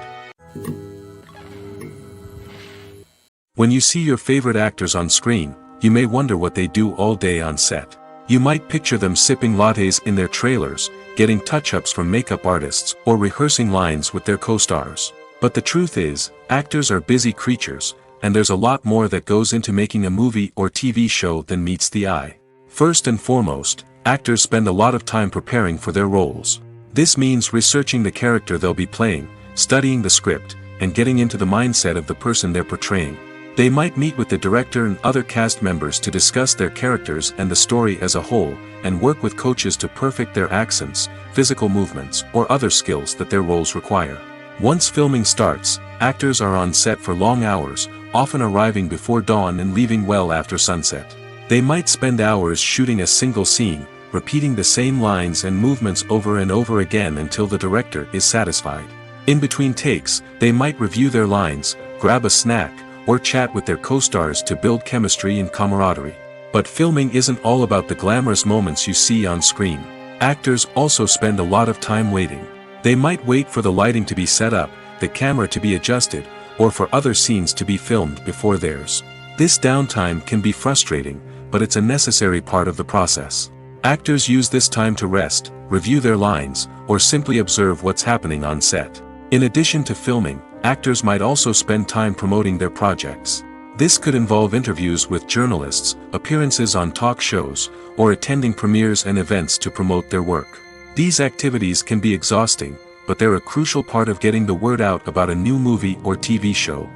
When you see your favorite actors on screen, you may wonder what they do all day on set. You might picture them sipping lattes in their trailers, getting touch-ups from makeup artists, or rehearsing lines with their co-stars. But the truth is, actors are busy creatures, and there's a lot more that goes into making a movie or TV show than meets the eye. First and foremost, actors spend a lot of time preparing for their roles. This means researching the character they'll be playing, studying the script, and getting into the mindset of the person they're portraying. They might meet with the director and other cast members to discuss their characters and the story as a whole, and work with coaches to perfect their accents, physical movements, or other skills that their roles require. Once filming starts, actors are on set for long hours, often arriving before dawn and leaving well after sunset. They might spend hours shooting a single scene, repeating the same lines and movements over and over again until the director is satisfied. In between takes, they might review their lines, grab a snack, or chat with their co-stars to build chemistry and camaraderie. But filming isn't all about the glamorous moments you see on screen. Actors also spend a lot of time waiting. They might wait for the lighting to be set up, the camera to be adjusted, or for other scenes to be filmed before theirs. This downtime can be frustrating, but it's a necessary part of the process. Actors use this time to rest, review their lines, or simply observe what's happening on set. In addition to filming, actors might also spend time promoting their projects. This could involve interviews with journalists, appearances on talk shows, or attending premieres and events to promote their work. These activities can be exhausting, but they're a crucial part of getting the word out about a new movie or TV show.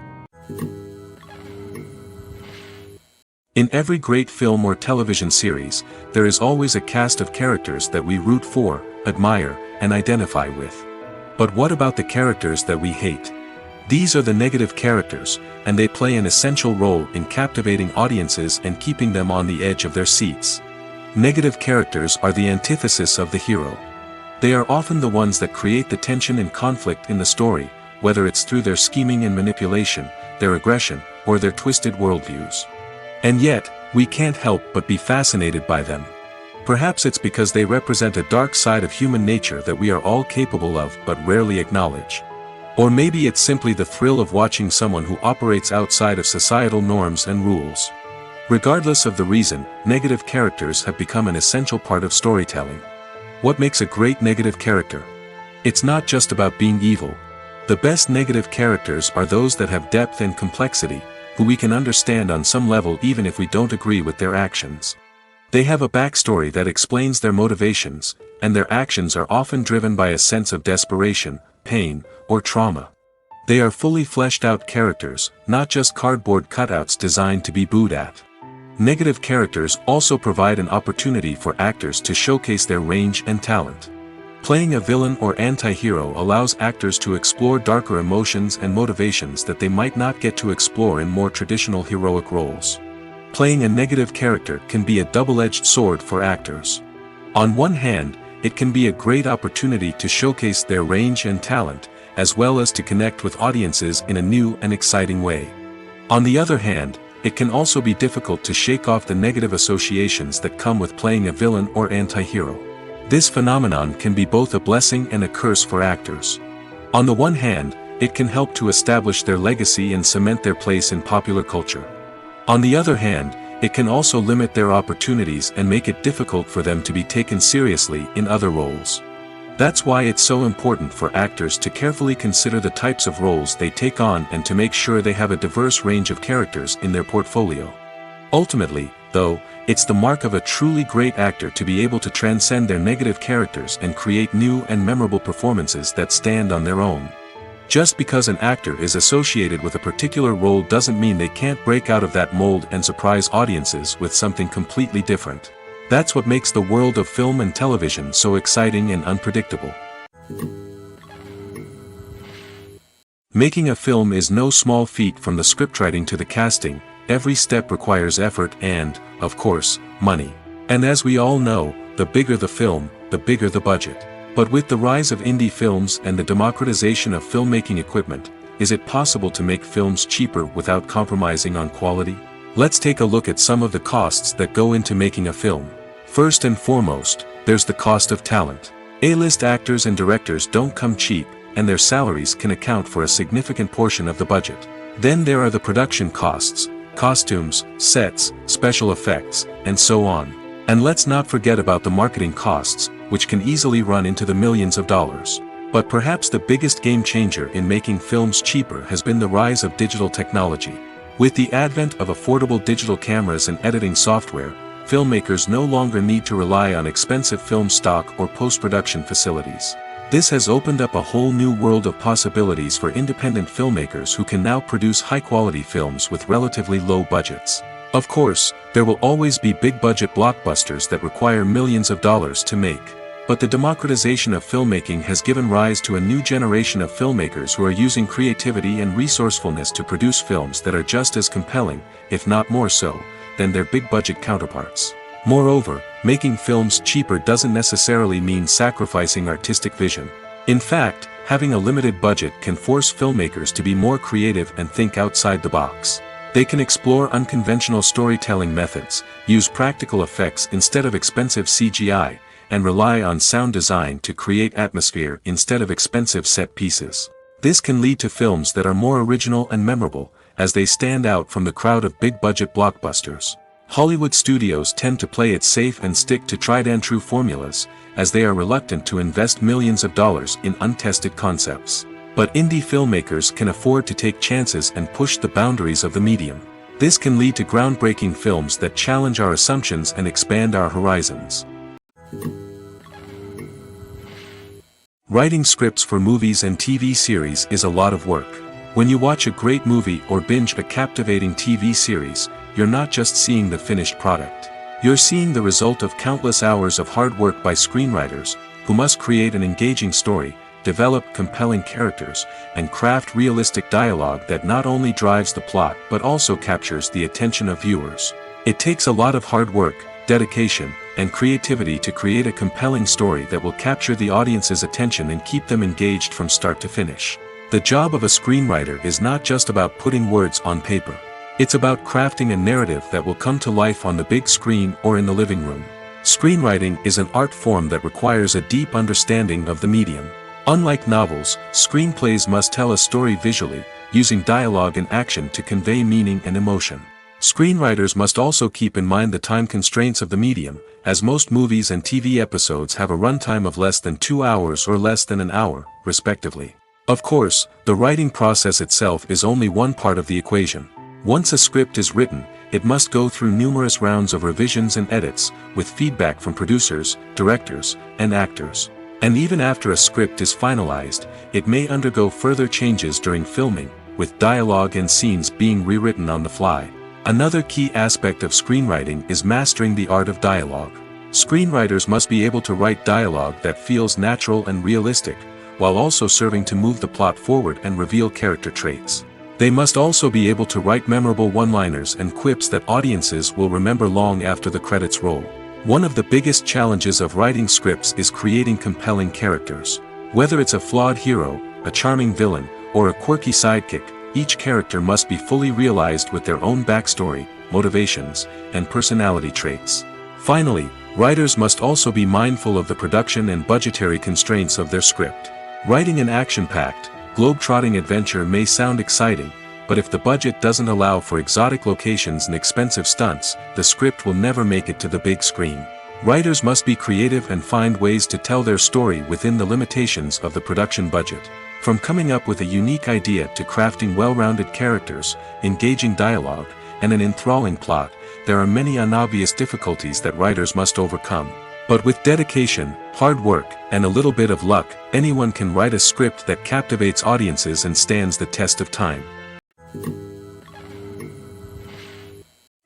In every great film or television series, there is always a cast of characters that we root for, admire, and identify with. But what about the characters that we hate? These are the negative characters, and they play an essential role in captivating audiences and keeping them on the edge of their seats. Negative characters are the antithesis of the hero. They are often the ones that create the tension and conflict in the story, whether it's through their scheming and manipulation, their aggression, or their twisted worldviews. And yet, we can't help but be fascinated by them. Perhaps it's because they represent a dark side of human nature that we are all capable of but rarely acknowledge. Or maybe it's simply the thrill of watching someone who operates outside of societal norms and rules. Regardless of the reason, negative characters have become an essential part of storytelling. What makes a great negative character? It's not just about being evil. The best negative characters are those that have depth and complexity, who we can understand on some level even if we don't agree with their actions. They have a backstory that explains their motivations, and their actions are often driven by a sense of desperation, pain, or trauma. They are fully fleshed out characters, not just cardboard cutouts designed to be booed at. Negative characters also provide an opportunity for actors to showcase their range and talent. Playing a villain or anti-hero allows actors to explore darker emotions and motivations that they might not get to explore in more traditional heroic roles. Playing a negative character can be a double-edged sword for actors. On one hand, it can be a great opportunity to showcase their range and talent, as well as to connect with audiences in a new and exciting way. On the other hand, it can also be difficult to shake off the negative associations that come with playing a villain or anti-hero. This phenomenon can be both a blessing and a curse for actors. On the one hand, it can help to establish their legacy and cement their place in popular culture. On the other hand, it can also limit their opportunities and make it difficult for them to be taken seriously in other roles. That's why it's so important for actors to carefully consider the types of roles they take on and to make sure they have a diverse range of characters in their portfolio. Ultimately, though, it's the mark of a truly great actor to be able to transcend their negative characters and create new and memorable performances that stand on their own. Just because an actor is associated with a particular role doesn't mean they can't break out of that mold and surprise audiences with something completely different. That's what makes the world of film and television so exciting and unpredictable. Making a film is no small feat. From the scriptwriting to the casting, every step requires effort and, of course, money. And as we all know, the bigger the film, the bigger the budget. But with the rise of indie films and the democratization of filmmaking equipment, is it possible to make films cheaper without compromising on quality? Let's take a look at some of the costs that go into making a film. First and foremost, there's the cost of talent. A-list actors and directors don't come cheap, and their salaries can account for a significant portion of the budget. Then there are the production costs, costumes, sets, special effects, and so on. And let's not forget about the marketing costs, which can easily run into the millions of dollars. But perhaps the biggest game changer in making films cheaper has been the rise of digital technology. With the advent of affordable digital cameras and editing software, filmmakers no longer need to rely on expensive film stock or post-production facilities. This has opened up a whole new world of possibilities for independent filmmakers who can now produce high-quality films with relatively low budgets. Of course, there will always be big-budget blockbusters that require millions of dollars to make. But the democratization of filmmaking has given rise to a new generation of filmmakers who are using creativity and resourcefulness to produce films that are just as compelling, if not more so, than their big-budget counterparts. Moreover, making films cheaper doesn't necessarily mean sacrificing artistic vision. In fact, having a limited budget can force filmmakers to be more creative and think outside the box. They can explore unconventional storytelling methods, use practical effects instead of expensive CGI, and rely on sound design to create atmosphere instead of expensive set pieces. This can lead to films that are more original and memorable, as they stand out from the crowd of big-budget blockbusters. Hollywood studios tend to play it safe and stick to tried-and-true formulas, as they are reluctant to invest millions of dollars in untested concepts. But indie filmmakers can afford to take chances and push the boundaries of the medium. This can lead to groundbreaking films that challenge our assumptions and expand our horizons. Writing scripts for movies and TV series is a lot of work. When you watch a great movie or binge a captivating TV series, you're not just seeing the finished product. You're seeing the result of countless hours of hard work by screenwriters, who must create an engaging story, develop compelling characters, and craft realistic dialogue that not only drives the plot but also captures the attention of viewers. It takes a lot of hard work, dedication, and creativity to create a compelling story that will capture the audience's attention and keep them engaged from start to finish. The job of a screenwriter is not just about putting words on paper. It's about crafting a narrative that will come to life on the big screen or in the living room. Screenwriting is an art form that requires a deep understanding of the medium. Unlike novels, screenplays must tell a story visually, using dialogue and action to convey meaning and emotion. Screenwriters must also keep in mind the time constraints of the medium, as most movies and TV episodes have a runtime of less than 2 hours or less than an hour, respectively. Of course, the writing process itself is only one part of the equation. Once a script is written, it must go through numerous rounds of revisions and edits, with feedback from producers, directors, and actors. And even after a script is finalized, it may undergo further changes during filming, with dialogue and scenes being rewritten on the fly. Another key aspect of screenwriting is mastering the art of dialogue. Screenwriters must be able to write dialogue that feels natural and realistic, while also serving to move the plot forward and reveal character traits. They must also be able to write memorable one-liners and quips that audiences will remember long after the credits roll. One of the biggest challenges of writing scripts is creating compelling characters. Whether it's a flawed hero, a charming villain, or a quirky sidekick, each character must be fully realized with their own backstory, motivations, and personality traits. Finally, writers must also be mindful of the production and budgetary constraints of their script. Writing an action-packed, globe-trotting adventure may sound exciting, but if the budget doesn't allow for exotic locations and expensive stunts, the script will never make it to the big screen. Writers must be creative and find ways to tell their story within the limitations of the production budget. From coming up with a unique idea to crafting well-rounded characters, engaging dialogue, and an enthralling plot, there are many unobvious difficulties that writers must overcome. But with dedication, hard work, and a little bit of luck, anyone can write a script that captivates audiences and stands the test of time.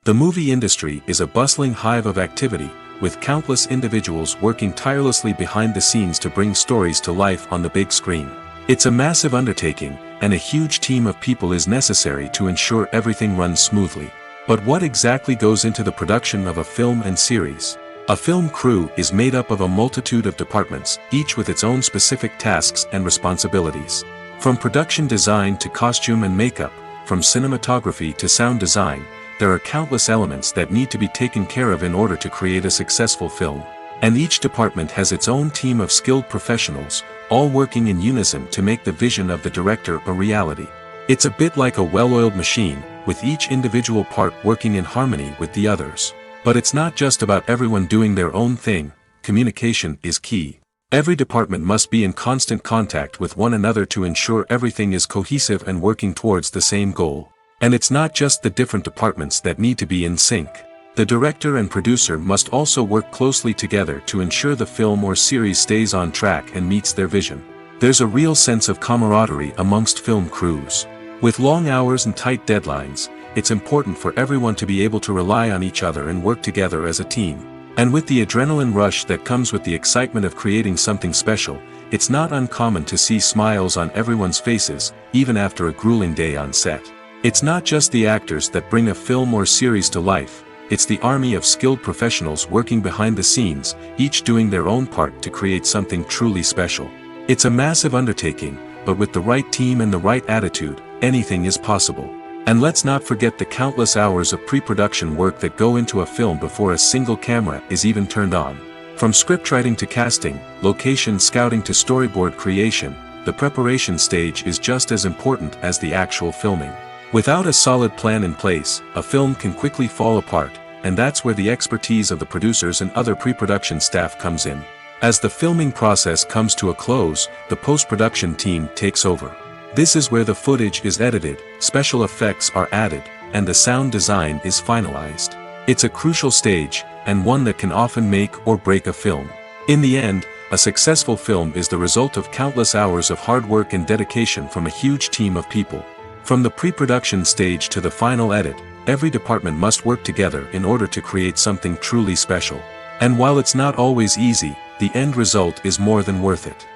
The movie industry is a bustling hive of activity, with countless individuals working tirelessly behind the scenes to bring stories to life on the big screen. It's a massive undertaking, and a huge team of people is necessary to ensure everything runs smoothly. But what exactly goes into the production of a film and series? A film crew is made up of a multitude of departments, each with its own specific tasks and responsibilities. From production design to costume and makeup, from cinematography to sound design, there are countless elements that need to be taken care of in order to create a successful film. And each department has its own team of skilled professionals, all working in unison to make the vision of the director a reality. It's a bit like a well-oiled machine, with each individual part working in harmony with the others. But it's not just about everyone doing their own thing. Communication is key. Every department must be in constant contact with one another to ensure everything is cohesive and working towards the same goal. And it's not just the different departments that need to be in sync. The director and producer must also work closely together to ensure the film or series stays on track and meets their vision. There's a real sense of camaraderie amongst film crews. With long hours and tight deadlines, it's important for everyone to be able to rely on each other and work together as a team. And with the adrenaline rush that comes with the excitement of creating something special, it's not uncommon to see smiles on everyone's faces, even after a grueling day on set. It's not just the actors that bring a film or series to life, it's the army of skilled professionals working behind the scenes, each doing their own part to create something truly special. It's a massive undertaking, but with the right team and the right attitude, anything is possible. And let's not forget the countless hours of pre-production work that go into a film before a single camera is even turned on. From scriptwriting to casting, location scouting to storyboard creation, the preparation stage is just as important as the actual filming. Without a solid plan in place, a film can quickly fall apart, and that's where the expertise of the producers and other pre-production staff comes in. As the filming process comes to a close, the post-production team takes over. This is where the footage is edited, special effects are added, and the sound design is finalized. It's a crucial stage, and one that can often make or break a film. In the end, a successful film is the result of countless hours of hard work and dedication from a huge team of people. From the pre-production stage to the final edit, every department must work together in order to create something truly special. And while it's not always easy, the end result is more than worth it.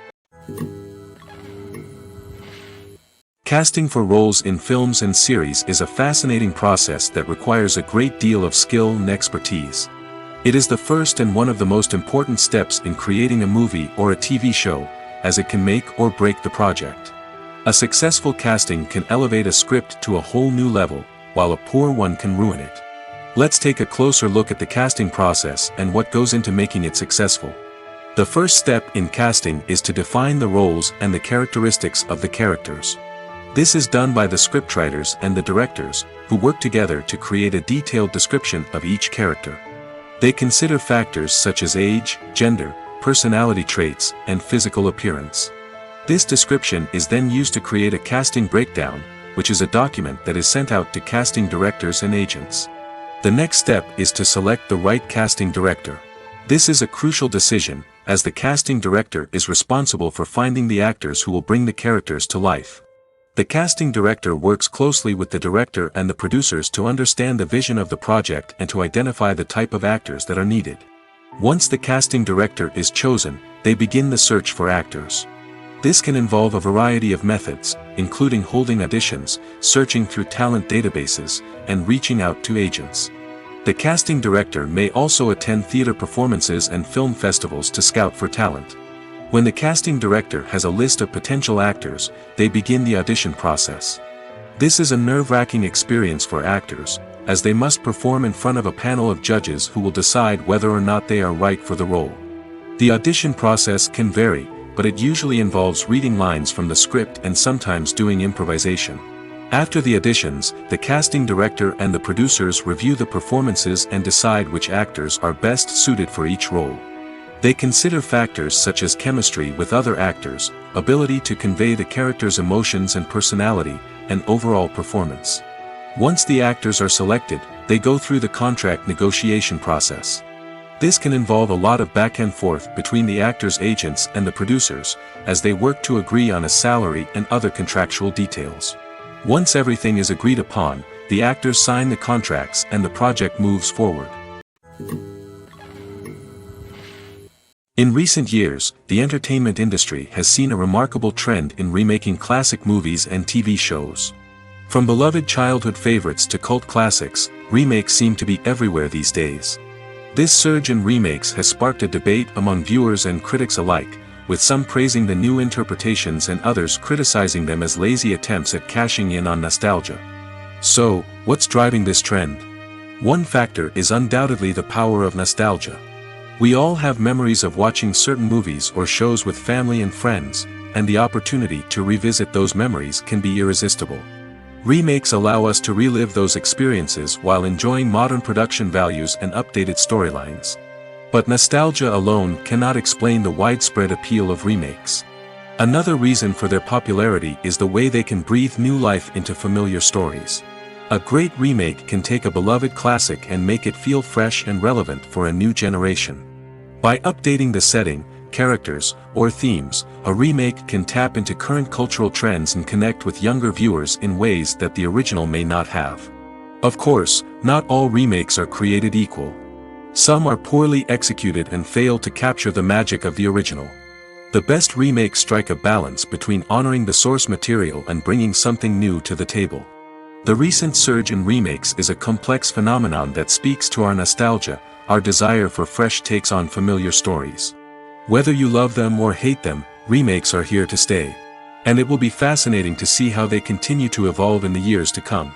Casting for roles in films and series is a fascinating process that requires a great deal of skill and expertise. It is the first and one of the most important steps in creating a movie or a TV show, as it can make or break the project. A successful casting can elevate a script to a whole new level, while a poor one can ruin it. Let's take a closer look at the casting process and what goes into making it successful. The first step in casting is to define the roles and the characteristics of the characters. This is done by the scriptwriters and the directors, who work together to create a detailed description of each character. They consider factors such as age, gender, personality traits, and physical appearance. This description is then used to create a casting breakdown, which is a document that is sent out to casting directors and agents. The next step is to select the right casting director. This is a crucial decision, as the casting director is responsible for finding the actors who will bring the characters to life. The casting director works closely with the director and the producers to understand the vision of the project and to identify the type of actors that are needed. Once the casting director is chosen, they begin the search for actors. This can involve a variety of methods, including holding auditions, searching through talent databases, and reaching out to agents. The casting director may also attend theater performances and film festivals to scout for talent. When the casting director has a list of potential actors, they begin the audition process. This is a nerve-wracking experience for actors, as they must perform in front of a panel of judges who will decide whether or not they are right for the role. The audition process can vary, but it usually involves reading lines from the script and sometimes doing improvisation. After the auditions, the casting director and the producers review the performances and decide which actors are best suited for each role. They consider factors such as chemistry with other actors, ability to convey the character's emotions and personality, and overall performance. Once the actors are selected, they go through the contract negotiation process. This can involve a lot of back and forth between the actors' agents and the producers, as they work to agree on a salary and other contractual details. Once everything is agreed upon, the actors sign the contracts and the project moves forward. In recent years, the entertainment industry has seen a remarkable trend in remaking classic movies and TV shows. From beloved childhood favorites to cult classics, remakes seem to be everywhere these days. This surge in remakes has sparked a debate among viewers and critics alike, with some praising the new interpretations and others criticizing them as lazy attempts at cashing in on nostalgia. So, what's driving this trend? One factor is undoubtedly the power of nostalgia. We all have memories of watching certain movies or shows with family and friends, and the opportunity to revisit those memories can be irresistible. Remakes allow us to relive those experiences while enjoying modern production values and updated storylines. But nostalgia alone cannot explain the widespread appeal of remakes. Another reason for their popularity is the way they can breathe new life into familiar stories. A great remake can take a beloved classic and make it feel fresh and relevant for a new generation. By updating the setting, characters, or themes, a remake can tap into current cultural trends and connect with younger viewers in ways that the original may not have. Of course, not all remakes are created equal. Some are poorly executed and fail to capture the magic of the original. The best remakes strike a balance between honoring the source material and bringing something new to the table. The recent surge in remakes is a complex phenomenon that speaks to our nostalgia, our desire for fresh takes on familiar stories. Whether you love them or hate them, remakes are here to stay. And it will be fascinating to see how they continue to evolve in the years to come.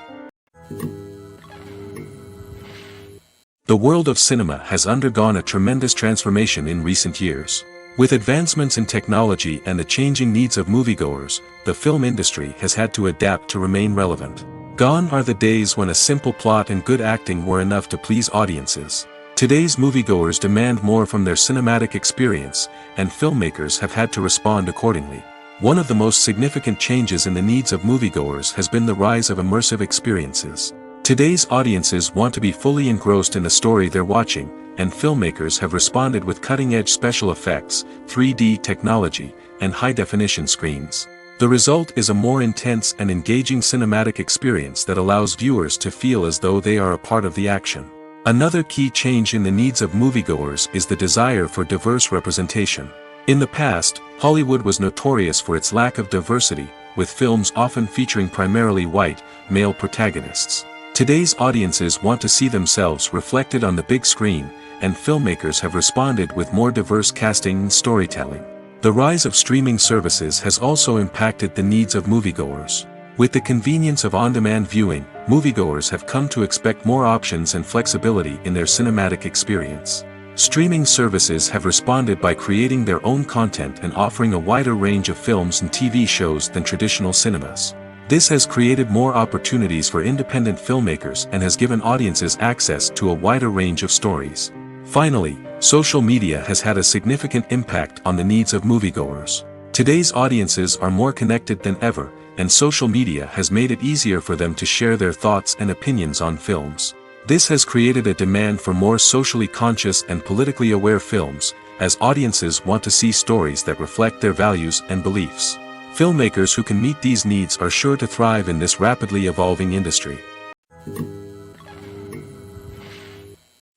The world of cinema has undergone a tremendous transformation in recent years. With advancements in technology and the changing needs of moviegoers, the film industry has had to adapt to remain relevant. Gone are the days when a simple plot and good acting were enough to please audiences. Today's moviegoers demand more from their cinematic experience, and filmmakers have had to respond accordingly. One of the most significant changes in the needs of moviegoers has been the rise of immersive experiences. Today's audiences want to be fully engrossed in the story they're watching, and filmmakers have responded with cutting-edge special effects, 3D technology, and high-definition screens. The result is a more intense and engaging cinematic experience that allows viewers to feel as though they are a part of the action. Another key change in the needs of moviegoers is the desire for diverse representation. In the past, Hollywood was notorious for its lack of diversity, with films often featuring primarily white, male protagonists. Today's audiences want to see themselves reflected on the big screen, and filmmakers have responded with more diverse casting and storytelling. The rise of streaming services has also impacted the needs of moviegoers. With the convenience of on-demand viewing, moviegoers have come to expect more options and flexibility in their cinematic experience. Streaming services have responded by creating their own content and offering a wider range of films and TV shows than traditional cinemas. This has created more opportunities for independent filmmakers and has given audiences access to a wider range of stories. Finally, social media has had a significant impact on the needs of moviegoers. Today's audiences are more connected than ever, and social media has made it easier for them to share their thoughts and opinions on films. This has created a demand for more socially conscious and politically aware films, as audiences want to see stories that reflect their values and beliefs. Filmmakers who can meet these needs are sure to thrive in this rapidly evolving industry.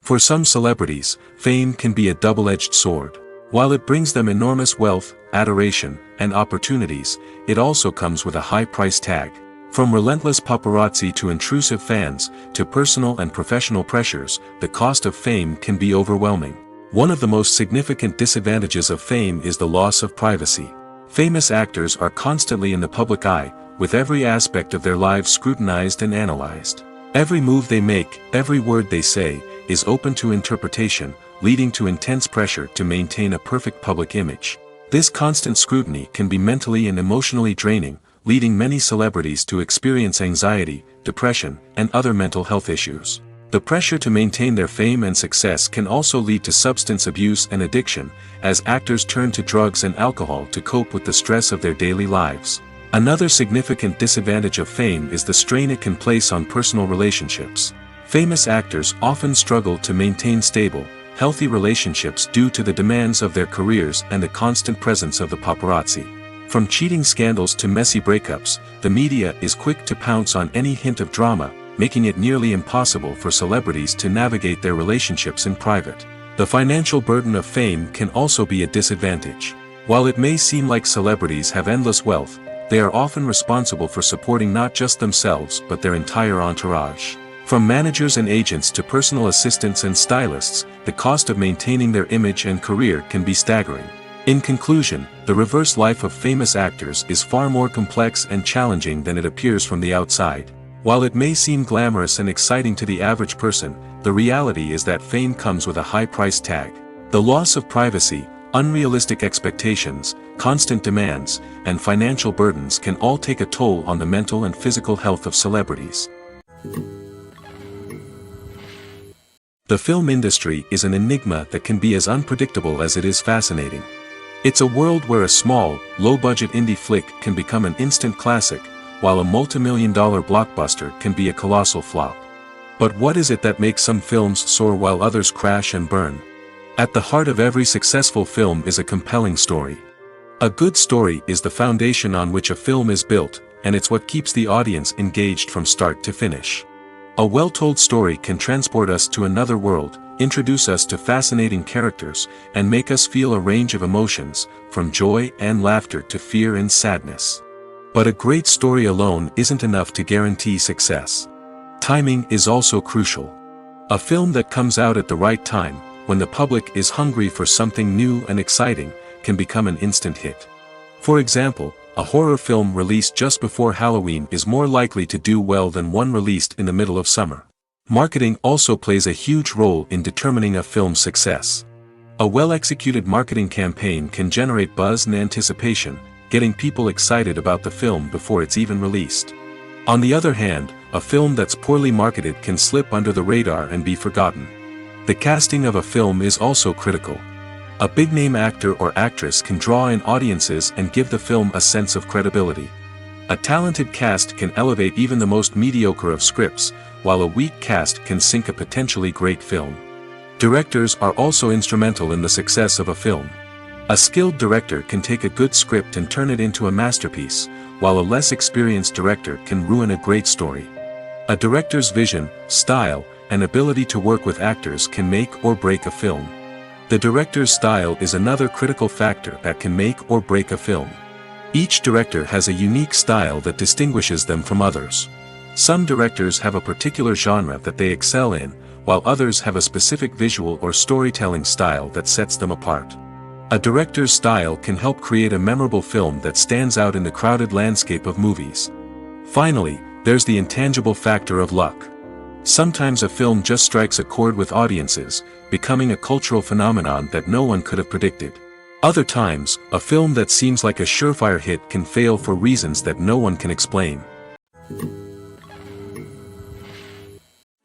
For some celebrities, fame can be a double-edged sword. While it brings them enormous wealth, adoration, and opportunities, it also comes with a high price tag. From relentless paparazzi to intrusive fans, to personal and professional pressures, the cost of fame can be overwhelming. One of the most significant disadvantages of fame is the loss of privacy. Famous actors are constantly in the public eye, with every aspect of their lives scrutinized and analyzed. Every move they make, every word they say, is open to interpretation, leading to intense pressure to maintain a perfect public image. This constant scrutiny can be mentally and emotionally draining, leading many celebrities to experience anxiety, depression, and other mental health issues. The pressure to maintain their fame and success can also lead to substance abuse and addiction, as actors turn to drugs and alcohol to cope with the stress of their daily lives. Another significant disadvantage of fame is the strain it can place on personal relationships. Famous actors often struggle to maintain stable, healthy relationships due to the demands of their careers and the constant presence of the paparazzi. From cheating scandals to messy breakups, the media is quick to pounce on any hint of drama, making it nearly impossible for celebrities to navigate their relationships in private. The financial burden of fame can also be a disadvantage. While it may seem like celebrities have endless wealth, they are often responsible for supporting not just themselves but their entire entourage. From managers and agents to personal assistants and stylists, the cost of maintaining their image and career can be staggering. In conclusion, the reverse life of famous actors is far more complex and challenging than it appears from the outside. While it may seem glamorous and exciting to the average person, the reality is that fame comes with a high price tag. The loss of privacy, unrealistic expectations, constant demands, and financial burdens can all take a toll on the mental and physical health of celebrities. The film industry is an enigma that can be as unpredictable as it is fascinating. It's a world where a small, low-budget indie flick can become an instant classic, while a multi-million-dollar blockbuster can be a colossal flop. But what is it that makes some films soar while others crash and burn? At the heart of every successful film is a compelling story. A good story is the foundation on which a film is built, and it's what keeps the audience engaged from start to finish. A well-told story can transport us to another world, introduce us to fascinating characters, and make us feel a range of emotions, from joy and laughter to fear and sadness. But a great story alone isn't enough to guarantee success. Timing is also crucial. A film that comes out at the right time, when the public is hungry for something new and exciting, can become an instant hit. For example, a horror film released just before Halloween is more likely to do well than one released in the middle of summer. Marketing also plays a huge role in determining a film's success. A well-executed marketing campaign can generate buzz and anticipation, getting people excited about the film before it's even released. On the other hand, a film that's poorly marketed can slip under the radar and be forgotten. The casting of a film is also critical. A big-name actor or actress can draw in audiences and give the film a sense of credibility. A talented cast can elevate even the most mediocre of scripts, while a weak cast can sink a potentially great film. Directors are also instrumental in the success of a film. A skilled director can take a good script and turn it into a masterpiece, while a less experienced director can ruin a great story. A director's vision, style, and ability to work with actors can make or break a film. The director's style is another critical factor that can make or break a film. Each director has a unique style that distinguishes them from others. Some directors have a particular genre that they excel in, while others have a specific visual or storytelling style that sets them apart. A director's style can help create a memorable film that stands out in the crowded landscape of movies. Finally, there's the intangible factor of luck. Sometimes a film just strikes a chord with audiences, becoming a cultural phenomenon that no one could have predicted. Other times, a film that seems like a surefire hit can fail for reasons that no one can explain.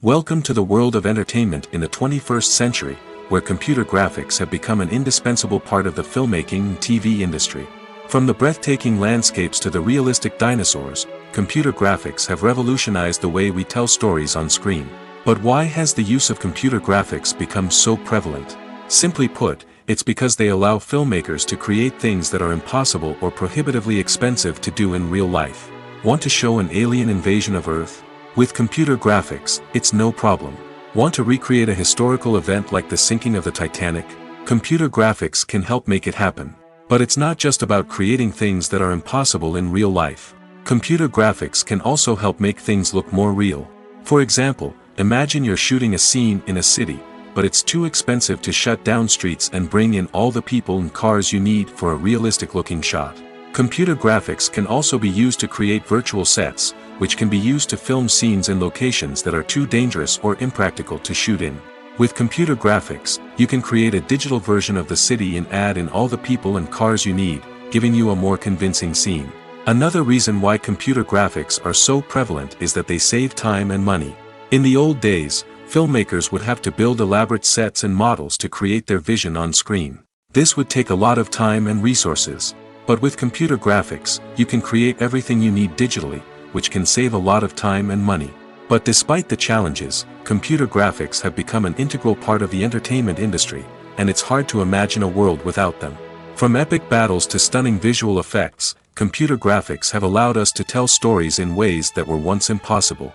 Welcome to the world of entertainment in the 21st century, where computer graphics have become an indispensable part of the filmmaking and TV industry. From the breathtaking landscapes to the realistic dinosaurs, computer graphics have revolutionized the way we tell stories on screen. But why has the use of computer graphics become so prevalent? Simply put, it's because they allow filmmakers to create things that are impossible or prohibitively expensive to do in real life. Want to show an alien invasion of Earth? With computer graphics, it's no problem. Want to recreate a historical event like the sinking of the Titanic? Computer graphics can help make it happen. But it's not just about creating things that are impossible in real life. Computer graphics can also help make things look more real. For example, imagine you're shooting a scene in a city, but it's too expensive to shut down streets and bring in all the people and cars you need for a realistic-looking shot. Computer graphics can also be used to create virtual sets, which can be used to film scenes in locations that are too dangerous or impractical to shoot in. With computer graphics, you can create a digital version of the city and add in all the people and cars you need, giving you a more convincing scene. Another reason why computer graphics are so prevalent is that they save time and money. In the old days, filmmakers would have to build elaborate sets and models to create their vision on screen. This would take a lot of time and resources. But with computer graphics, you can create everything you need digitally, which can save a lot of time and money. But despite the challenges, computer graphics have become an integral part of the entertainment industry, and it's hard to imagine a world without them. From epic battles to stunning visual effects, computer graphics have allowed us to tell stories in ways that were once impossible.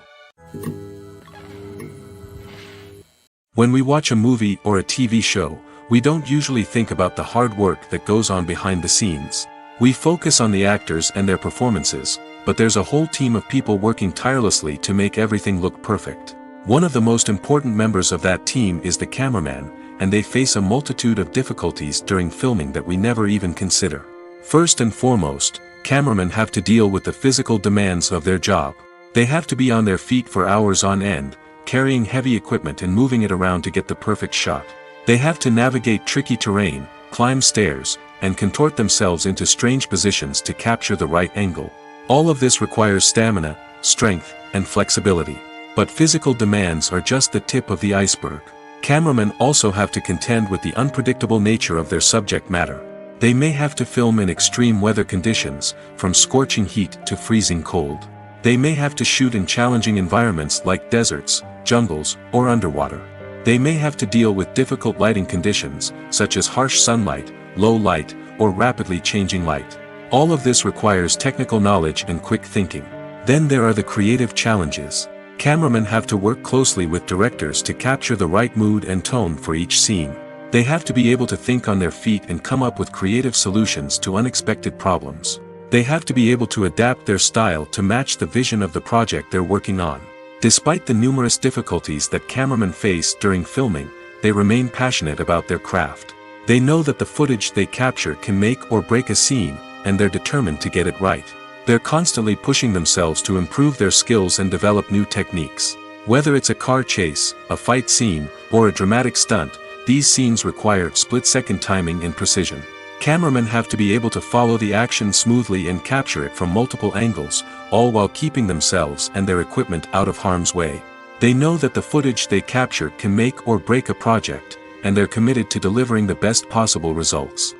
When we watch a movie or a TV show, we don't usually think about the hard work that goes on behind the scenes. We focus on the actors and their performances, but there's a whole team of people working tirelessly to make everything look perfect. One of the most important members of that team is the cameraman, and they face a multitude of difficulties during filming that we never even consider. First and foremost, cameramen have to deal with the physical demands of their job. They have to be on their feet for hours on end, carrying heavy equipment and moving it around to get the perfect shot. They have to navigate tricky terrain, climb stairs, and contort themselves into strange positions to capture the right angle. All of this requires stamina, strength, and flexibility. But physical demands are just the tip of the iceberg. Cameramen also have to contend with the unpredictable nature of their subject matter. They may have to film in extreme weather conditions, from scorching heat to freezing cold. They may have to shoot in challenging environments like deserts, jungles, or underwater. They may have to deal with difficult lighting conditions, such as harsh sunlight, low light, or rapidly changing light. All of this requires technical knowledge and quick thinking. Then there are the creative challenges. Cameramen have to work closely with directors to capture the right mood and tone for each scene. They have to be able to think on their feet and come up with creative solutions to unexpected problems. They have to be able to adapt their style to match the vision of the project they're working on. Despite the numerous difficulties that cameramen face during filming, they remain passionate about their craft. They know that the footage they capture can make or break a scene, and they're determined to get it right. They're constantly pushing themselves to improve their skills and develop new techniques. Whether it's a car chase, a fight scene, or a dramatic stunt, these scenes require split-second timing and precision. Cameramen have to be able to follow the action smoothly and capture it from multiple angles, all while keeping themselves and their equipment out of harm's way. They know that the footage they capture can make or break a project, and they're committed to delivering the best possible results.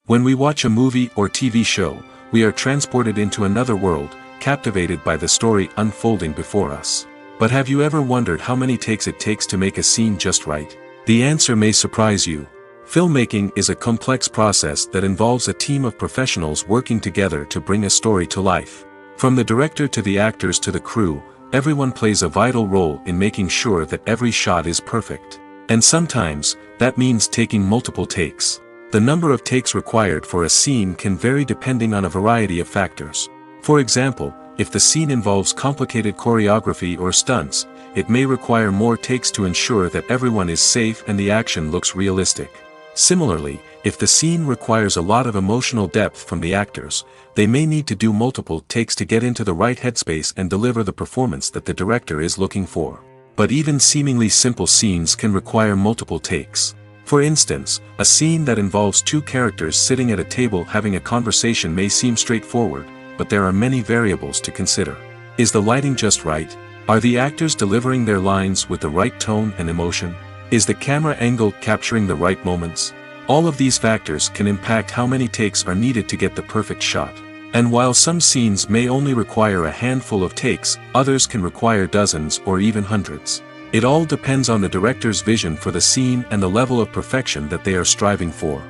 When we watch a movie or TV show, we are transported into another world, captivated by the story unfolding before us. But have you ever wondered how many takes it takes to make a scene just right? The answer may surprise you. Filmmaking is a complex process that involves a team of professionals working together to bring a story to life. From the director to the actors to the crew, everyone plays a vital role in making sure that every shot is perfect. And sometimes, that means taking multiple takes. The number of takes required for a scene can vary depending on a variety of factors. For example, if the scene involves complicated choreography or stunts, it may require more takes to ensure that everyone is safe and the action looks realistic. Similarly, if the scene requires a lot of emotional depth from the actors, they may need to do multiple takes to get into the right headspace and deliver the performance that the director is looking for. But even seemingly simple scenes can require multiple takes. For instance, a scene that involves two characters sitting at a table having a conversation may seem straightforward, but there are many variables to consider. Is the lighting just right? Are the actors delivering their lines with the right tone and emotion? Is the camera angle capturing the right moments? All of these factors can impact how many takes are needed to get the perfect shot. And while some scenes may only require a handful of takes, others can require dozens or even hundreds. It all depends on the director's vision for the scene and the level of perfection that they are striving for.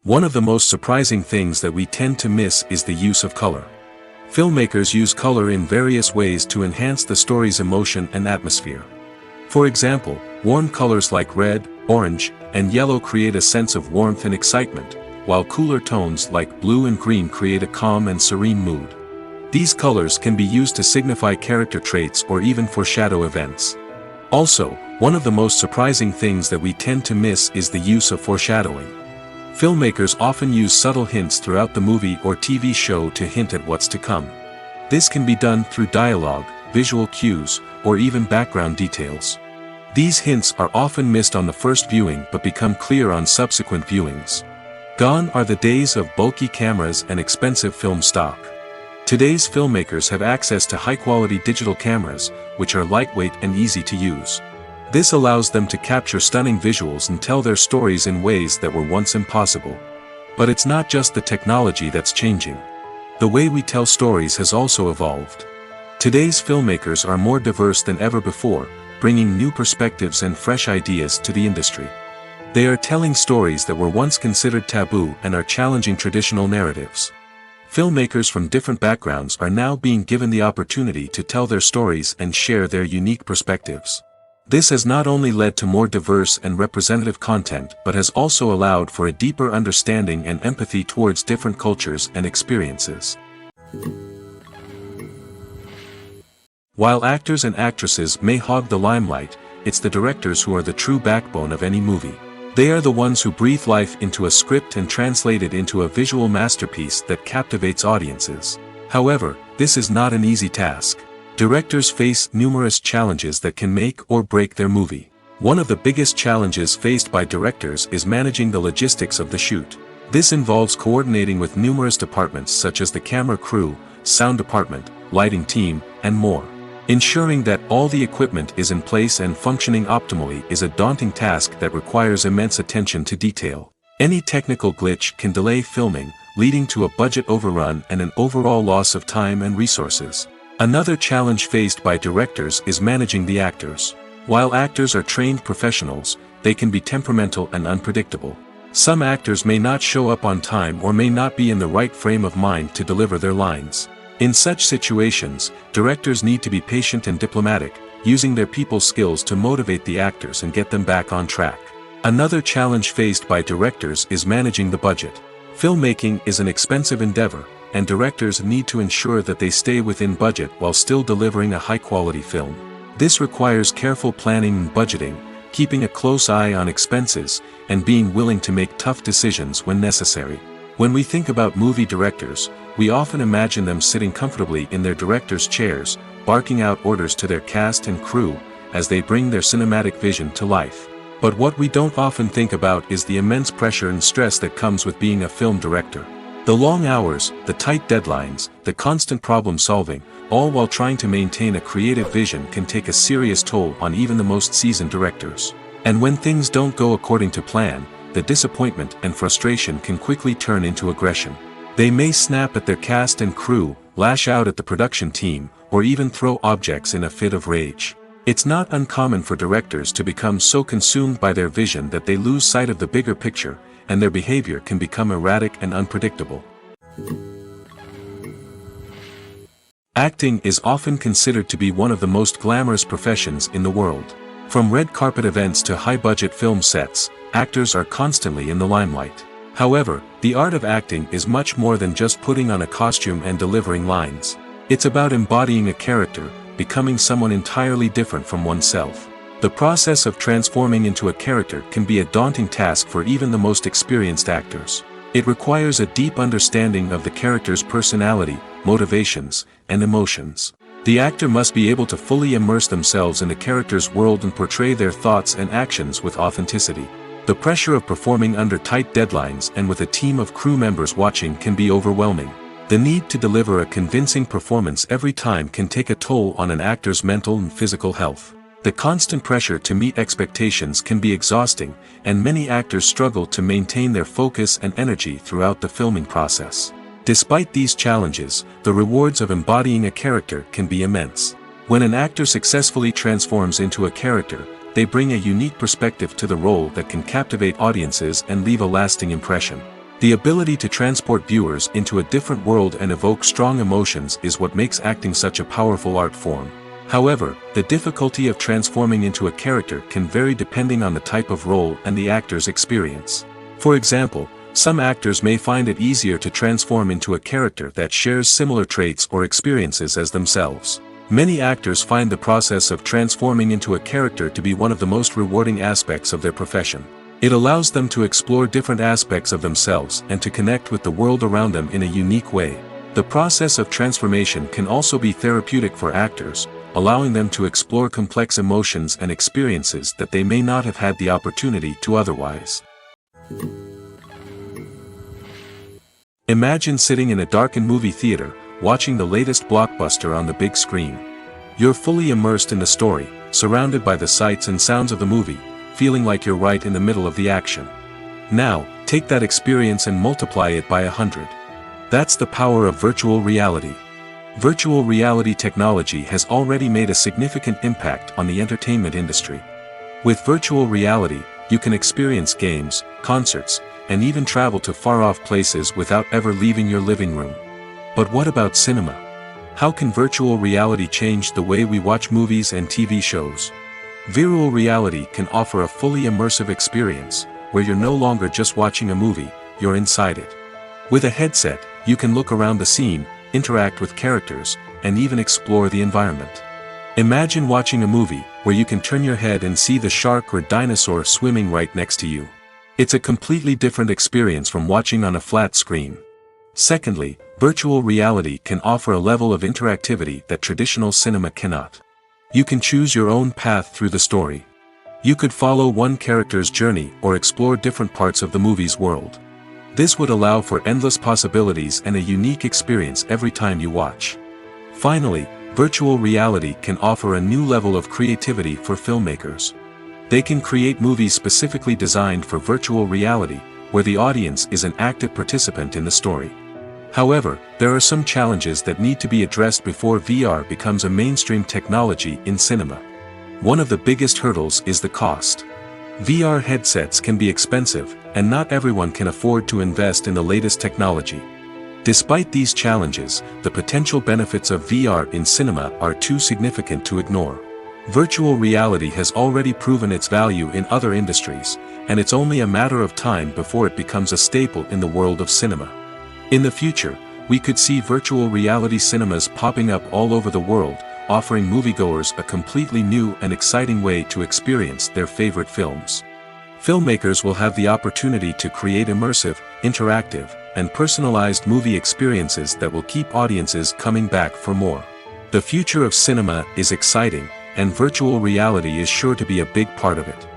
One of the most surprising things that we tend to miss is the use of color. Filmmakers use color in various ways to enhance the story's emotion and atmosphere. For example, warm colors like red, orange, and yellow create a sense of warmth and excitement, while cooler tones like blue and green create a calm and serene mood. These colors can be used to signify character traits or even foreshadow events. Also, one of the most surprising things that we tend to miss is the use of foreshadowing. Filmmakers often use subtle hints throughout the movie or TV show to hint at what's to come. This can be done through dialogue, visual cues, or even background details. These hints are often missed on the first viewing but become clear on subsequent viewings. Gone are the days of bulky cameras and expensive film stock. Today's filmmakers have access to high-quality digital cameras, which are lightweight and easy to use. This allows them to capture stunning visuals and tell their stories in ways that were once impossible. But it's not just the technology that's changing. The way we tell stories has also evolved. Today's filmmakers are more diverse than ever before, bringing new perspectives and fresh ideas to the industry. They are telling stories that were once considered taboo and are challenging traditional narratives. Filmmakers from different backgrounds are now being given the opportunity to tell their stories and share their unique perspectives. This has not only led to more diverse and representative content but has also allowed for a deeper understanding and empathy towards different cultures and experiences. While actors and actresses may hog the limelight, it's the directors who are the true backbone of any movie. They are the ones who breathe life into a script and translate it into a visual masterpiece that captivates audiences. However, this is not an easy task. Directors face numerous challenges that can make or break their movie. One of the biggest challenges faced by directors is managing the logistics of the shoot. This involves coordinating with numerous departments such as the camera crew, sound department, lighting team, and more. Ensuring that all the equipment is in place and functioning optimally is a daunting task that requires immense attention to detail. Any technical glitch can delay filming, leading to a budget overrun and an overall loss of time and resources. Another challenge faced by directors is managing the actors. While actors are trained professionals, they can be temperamental and unpredictable. Some actors may not show up on time or may not be in the right frame of mind to deliver their lines. In such situations, directors need to be patient and diplomatic, using their people skills to motivate the actors and get them back on track. Another challenge faced by directors is managing the budget. Filmmaking is an expensive endeavor, and directors need to ensure that they stay within budget while still delivering a high-quality film. This requires careful planning and budgeting, keeping a close eye on expenses, and being willing to make tough decisions when necessary. When we think about movie directors, we often imagine them sitting comfortably in their director's chairs, barking out orders to their cast and crew, as they bring their cinematic vision to life. But what we don't often think about is the immense pressure and stress that comes with being a film director. The long hours, the tight deadlines, the constant problem solving, all while trying to maintain a creative vision can take a serious toll on even the most seasoned directors. And when things don't go according to plan, the disappointment and frustration can quickly turn into aggression. They may snap at their cast and crew, lash out at the production team, or even throw objects in a fit of rage. It's not uncommon for directors to become so consumed by their vision that they lose sight of the bigger picture, and their behavior can become erratic and unpredictable. Acting is often considered to be one of the most glamorous professions in the world. From red carpet events to high-budget film sets, actors are constantly in the limelight. However, the art of acting is much more than just putting on a costume and delivering lines. It's about embodying a character, becoming someone entirely different from oneself. The process of transforming into a character can be a daunting task for even the most experienced actors. It requires a deep understanding of the character's personality, motivations, and emotions. The actor must be able to fully immerse themselves in the character's world and portray their thoughts and actions with authenticity. The pressure of performing under tight deadlines and with a team of crew members watching can be overwhelming. The need to deliver a convincing performance every time can take a toll on an actor's mental and physical health. The constant pressure to meet expectations can be exhausting, and many actors struggle to maintain their focus and energy throughout the filming process. Despite these challenges, the rewards of embodying a character can be immense. When an actor successfully transforms into a character, they bring a unique perspective to the role that can captivate audiences and leave a lasting impression. The ability to transport viewers into a different world and evoke strong emotions is what makes acting such a powerful art form. However, the difficulty of transforming into a character can vary depending on the type of role and the actor's experience. For example, some actors may find it easier to transform into a character that shares similar traits or experiences as themselves. Many actors find the process of transforming into a character to be one of the most rewarding aspects of their profession. It allows them to explore different aspects of themselves and to connect with the world around them in a unique way. The process of transformation can also be therapeutic for actors, allowing them to explore complex emotions and experiences that they may not have had the opportunity to otherwise. Imagine sitting in a darkened movie theater, watching the latest blockbuster on the big screen. You're fully immersed in the story, surrounded by the sights and sounds of the movie, feeling like you're right in the middle of the action. Now, take that experience and multiply it by 100. That's the power of virtual reality. Virtual reality technology has already made a significant impact on the entertainment industry. With virtual reality, you can experience games, concerts, and even travel to far-off places without ever leaving your living room. But what about cinema? How can virtual reality change the way we watch movies and TV shows? Virtual reality can offer a fully immersive experience, where you're no longer just watching a movie, you're inside it. With a headset, you can look around the scene, interact with characters, and even explore the environment. Imagine watching a movie where you can turn your head and see the shark or dinosaur swimming right next to you. It's a completely different experience from watching on a flat screen. Secondly, virtual reality can offer a level of interactivity that traditional cinema cannot. You can choose your own path through the story. You could follow one character's journey or explore different parts of the movie's world. This would allow for endless possibilities and a unique experience every time you watch. Finally, virtual reality can offer a new level of creativity for filmmakers. They can create movies specifically designed for virtual reality, where the audience is an active participant in the story. However, there are some challenges that need to be addressed before VR becomes a mainstream technology in cinema. One of the biggest hurdles is the cost. VR headsets can be expensive, and not everyone can afford to invest in the latest technology. Despite these challenges, the potential benefits of VR in cinema are too significant to ignore. Virtual reality has already proven its value in other industries, and it's only a matter of time before it becomes a staple in the world of cinema. In the future, we could see virtual reality cinemas popping up all over the world, offering moviegoers a completely new and exciting way to experience their favorite films. Filmmakers will have the opportunity to create immersive, interactive, and personalized movie experiences that will keep audiences coming back for more. The future of cinema is exciting, and virtual reality is sure to be a big part of it.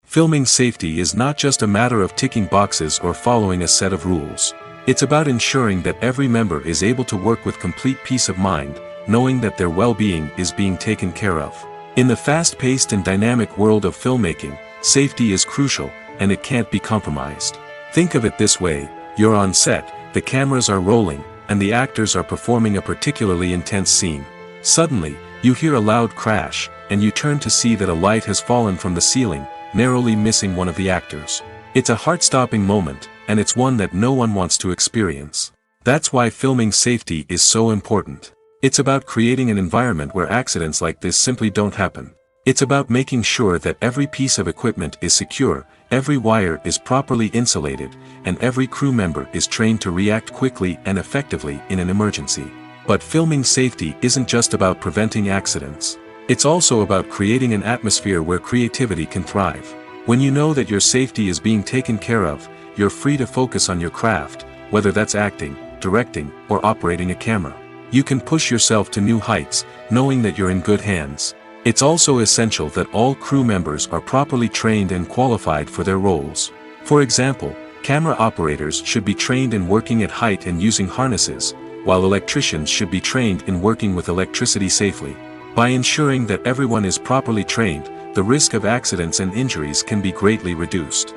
Filming safety is not just a matter of ticking boxes or following a set of rules. It's about ensuring that every member is able to work with complete peace of mind, knowing that their well-being is being taken care of. In the fast-paced and dynamic world of filmmaking, safety is crucial, and it can't be compromised. Think of it this way: you're on set, the cameras are rolling, and the actors are performing a particularly intense scene. Suddenly, you hear a loud crash, and you turn to see that a light has fallen from the ceiling, narrowly missing one of the actors. It's a heart-stopping moment, and it's one that no one wants to experience. That's why filming safety is so important. It's about creating an environment where accidents like this simply don't happen. It's about making sure that every piece of equipment is secure, every wire is properly insulated, and every crew member is trained to react quickly and effectively in an emergency. But filming safety isn't just about preventing accidents. It's also about creating an atmosphere where creativity can thrive. When you know that your safety is being taken care of, you're free to focus on your craft, whether that's acting, directing, or operating a camera. You can push yourself to new heights, knowing that you're in good hands. It's also essential that all crew members are properly trained and qualified for their roles. For example, camera operators should be trained in working at height and using harnesses, while electricians should be trained in working with electricity safely. By ensuring that everyone is properly trained, the risk of accidents and injuries can be greatly reduced.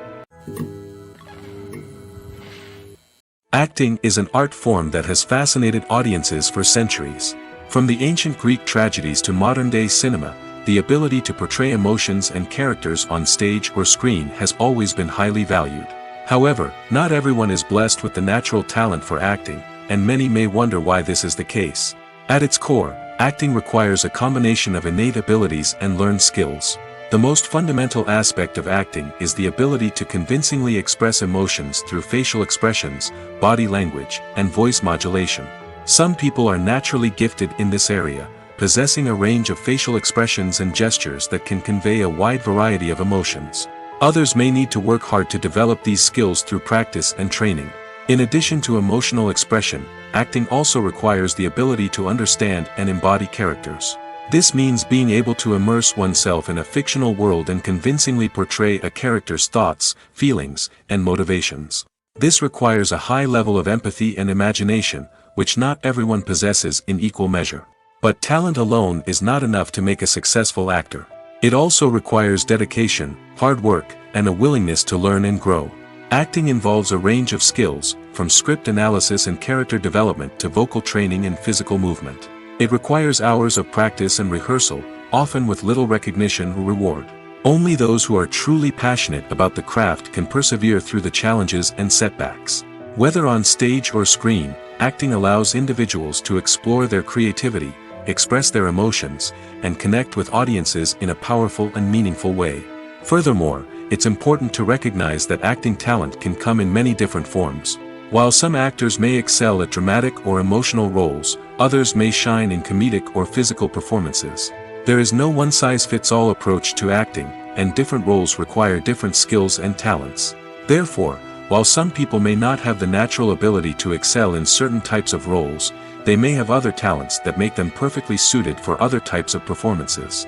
Acting is an art form that has fascinated audiences for centuries. From the ancient Greek tragedies to modern-day cinema, the ability to portray emotions and characters on stage or screen has always been highly valued. However, not everyone is blessed with the natural talent for acting, and many may wonder why this is the case. At its core, acting requires a combination of innate abilities and learned skills. The most fundamental aspect of acting is the ability to convincingly express emotions through facial expressions, body language, and voice modulation. Some people are naturally gifted in this area, possessing a range of facial expressions and gestures that can convey a wide variety of emotions. Others may need to work hard to develop these skills through practice and training. In addition to emotional expression, acting also requires the ability to understand and embody characters. This means being able to immerse oneself in a fictional world and convincingly portray a character's thoughts, feelings, and motivations. This requires a high level of empathy and imagination, which not everyone possesses in equal measure. But talent alone is not enough to make a successful actor. It also requires dedication, hard work, and a willingness to learn and grow. Acting involves a range of skills, from script analysis and character development to vocal training and physical movement. It requires hours of practice and rehearsal, often with little recognition or reward. Only those who are truly passionate about the craft can persevere through the challenges and setbacks. Whether on stage or screen, acting allows individuals to explore their creativity, express their emotions, and connect with audiences in a powerful and meaningful way. Furthermore, it's important to recognize that acting talent can come in many different forms. While some actors may excel at dramatic or emotional roles, others may shine in comedic or physical performances. There is no one-size-fits-all approach to acting, and different roles require different skills and talents. Therefore, while some people may not have the natural ability to excel in certain types of roles, they may have other talents that make them perfectly suited for other types of performances.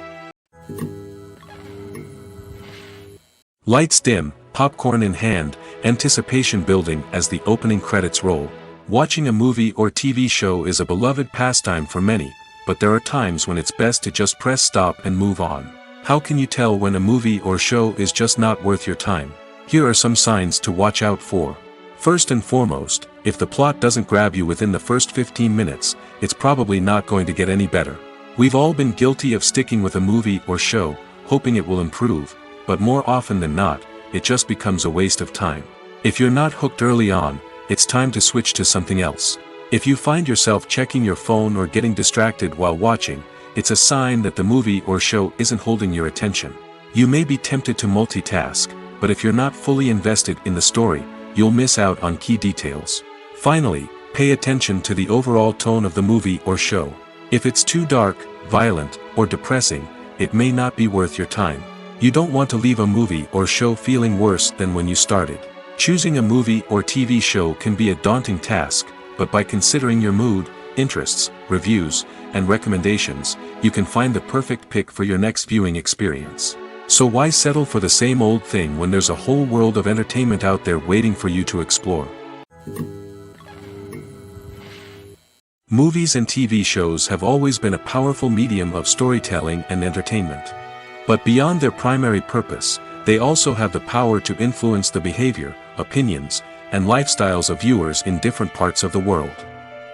Lights dim, popcorn in hand, anticipation building as the opening credits roll. Watching a movie or TV show is a beloved pastime for many, but there are times when it's best to just press stop and move on. How can you tell when a movie or show is just not worth your time? Here are some signs to watch out for. First and foremost, if the plot doesn't grab you within the first 15 minutes, it's probably not going to get any better. We've all been guilty of sticking with a movie or show, hoping it will improve, but more often than not, it just becomes a waste of time. If you're not hooked early on, it's time to switch to something else. If you find yourself checking your phone or getting distracted while watching, it's a sign that the movie or show isn't holding your attention. You may be tempted to multitask, but if you're not fully invested in the story, you'll miss out on key details. Finally, pay attention to the overall tone of the movie or show. If it's too dark, violent, or depressing, it may not be worth your time. You don't want to leave a movie or show feeling worse than when you started. Choosing a movie or TV show can be a daunting task, but by considering your mood, interests, reviews, and recommendations, you can find the perfect pick for your next viewing experience. So why settle for the same old thing when there's a whole world of entertainment out there waiting for you to explore? Movies and TV shows have always been a powerful medium of storytelling and entertainment. But beyond their primary purpose, they also have the power to influence the behavior, opinions, and lifestyles of viewers in different parts of the world.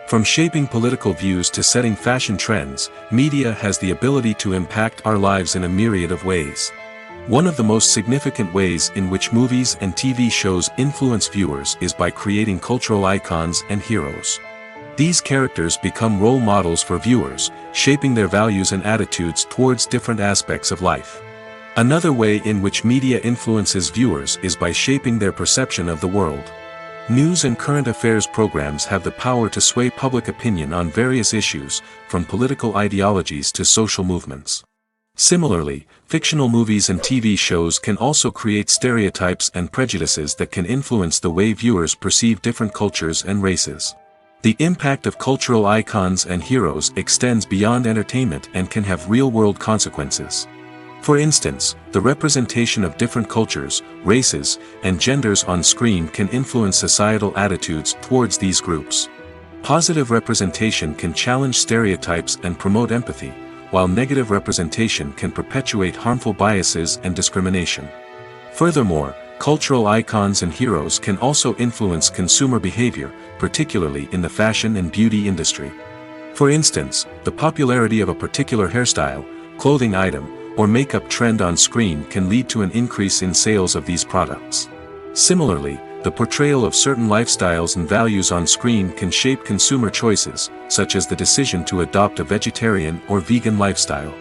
From shaping political views to setting fashion trends, media has the ability to impact our lives in a myriad of ways. One of the most significant ways in which movies and TV shows influence viewers is by creating cultural icons and heroes. These characters become role models for viewers, shaping their values and attitudes towards different aspects of life. Another way in which media influences viewers is by shaping their perception of the world. News and current affairs programs have the power to sway public opinion on various issues, from political ideologies to social movements. Similarly, fictional movies and TV shows can also create stereotypes and prejudices that can influence the way viewers perceive different cultures and races. The impact of cultural icons and heroes extends beyond entertainment and can have real-world consequences. For instance, the representation of different cultures, races, and genders on screen can influence societal attitudes towards these groups. Positive representation can challenge stereotypes and promote empathy, while negative representation can perpetuate harmful biases and discrimination. Furthermore, cultural icons and heroes can also influence consumer behavior, particularly in the fashion and beauty industry. For instance, the popularity of a particular hairstyle, clothing item, or makeup trend on screen can lead to an increase in sales of these products. Similarly, the portrayal of certain lifestyles and values on screen can shape consumer choices, such as the decision to adopt a vegetarian or vegan lifestyle.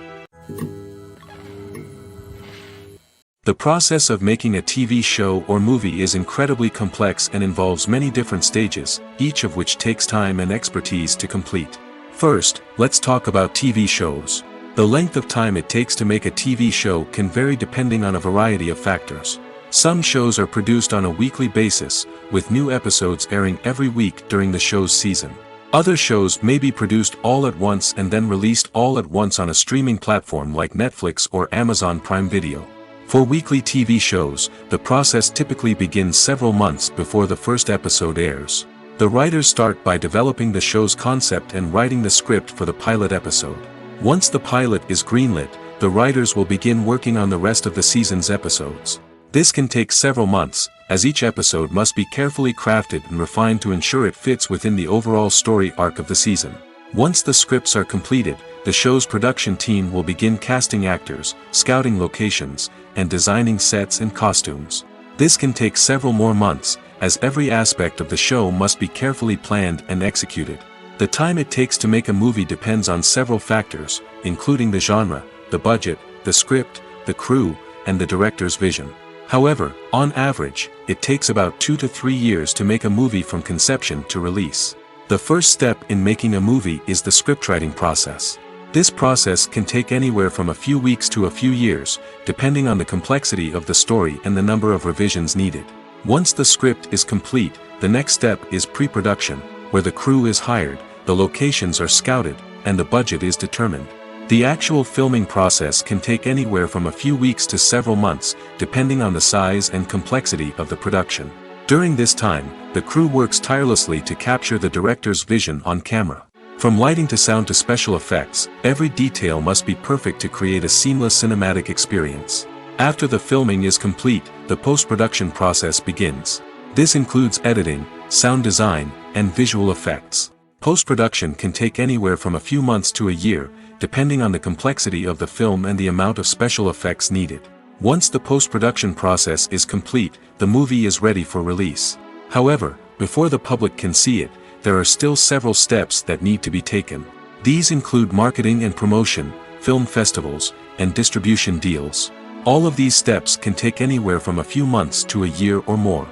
The process of making a TV show or movie is incredibly complex and involves many different stages, each of which takes time and expertise to complete. First, let's talk about TV shows. The length of time it takes to make a TV show can vary depending on a variety of factors. Some shows are produced on a weekly basis, with new episodes airing every week during the show's season. Other shows may be produced all at once and then released all at once on a streaming platform like Netflix or Amazon Prime Video. For weekly TV shows, the process typically begins several months before the first episode airs. The writers start by developing the show's concept and writing the script for the pilot episode. Once the pilot is greenlit, the writers will begin working on the rest of the season's episodes. This can take several months, as each episode must be carefully crafted and refined to ensure it fits within the overall story arc of the season. Once the scripts are completed, the show's production team will begin casting actors, scouting locations, and designing sets and costumes. This can take several more months, as every aspect of the show must be carefully planned and executed. The time it takes to make a movie depends on several factors, including the genre, the budget, the script, the crew, and the director's vision. However, on average, it takes about 2 to 3 years to make a movie from conception to release. The first step in making a movie is the scriptwriting process. This process can take anywhere from a few weeks to a few years, depending on the complexity of the story and the number of revisions needed. Once the script is complete, the next step is pre-production, where the crew is hired, the locations are scouted, and the budget is determined. The actual filming process can take anywhere from a few weeks to several months, depending on the size and complexity of the production. During this time, the crew works tirelessly to capture the director's vision on camera. From lighting to sound to special effects, every detail must be perfect to create a seamless cinematic experience. After the filming is complete, the post-production process begins. This includes editing, sound design, and visual effects. Post-production can take anywhere from a few months to a year, depending on the complexity of the film and the amount of special effects needed. Once the post-production process is complete, the movie is ready for release. However, before the public can see it, there are still several steps that need to be taken. These include marketing and promotion, film festivals, and distribution deals. All of these steps can take anywhere from a few months to a year or more.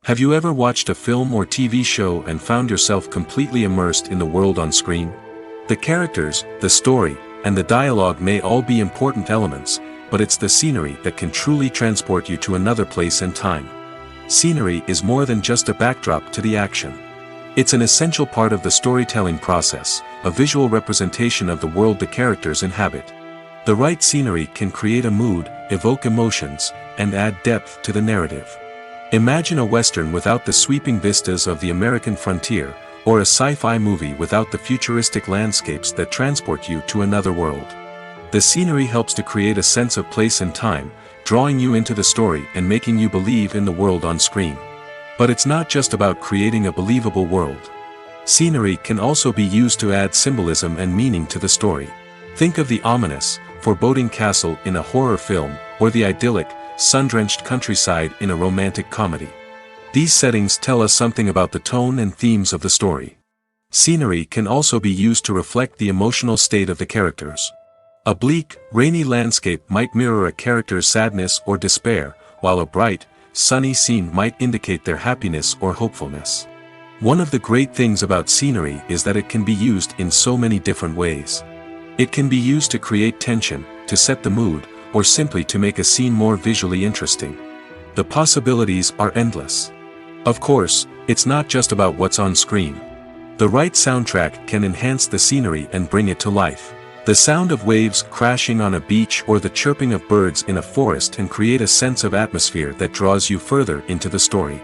Have you ever watched a film or TV show and found yourself completely immersed in the world on screen? The characters, the story, and the dialogue may all be important elements, but it's the scenery that can truly transport you to another place and time. Scenery is more than just a backdrop to the action. It's an essential part of the storytelling process, a visual representation of the world the characters inhabit. The right scenery can create a mood, evoke emotions, and add depth to the narrative. Imagine a Western without the sweeping vistas of the American frontier, or a sci-fi movie without the futuristic landscapes that transport you to another world. The scenery helps to create a sense of place and time, drawing you into the story and making you believe in the world on screen. But it's not just about creating a believable world. Scenery can also be used to add symbolism and meaning to the story. Think of the ominous, foreboding castle in a horror film, or the idyllic, sun-drenched countryside in a romantic comedy. These settings tell us something about the tone and themes of the story. Scenery can also be used to reflect the emotional state of the characters. A bleak, rainy landscape might mirror a character's sadness or despair, while a bright, sunny scene might indicate their happiness or hopefulness. One of the great things about scenery is that it can be used in so many different ways. It can be used to create tension, to set the mood, or simply to make a scene more visually interesting. The possibilities are endless. Of course, it's not just about what's on screen. The right soundtrack can enhance the scenery and bring it to life. The sound of waves crashing on a beach or the chirping of birds in a forest can create a sense of atmosphere that draws you further into the story.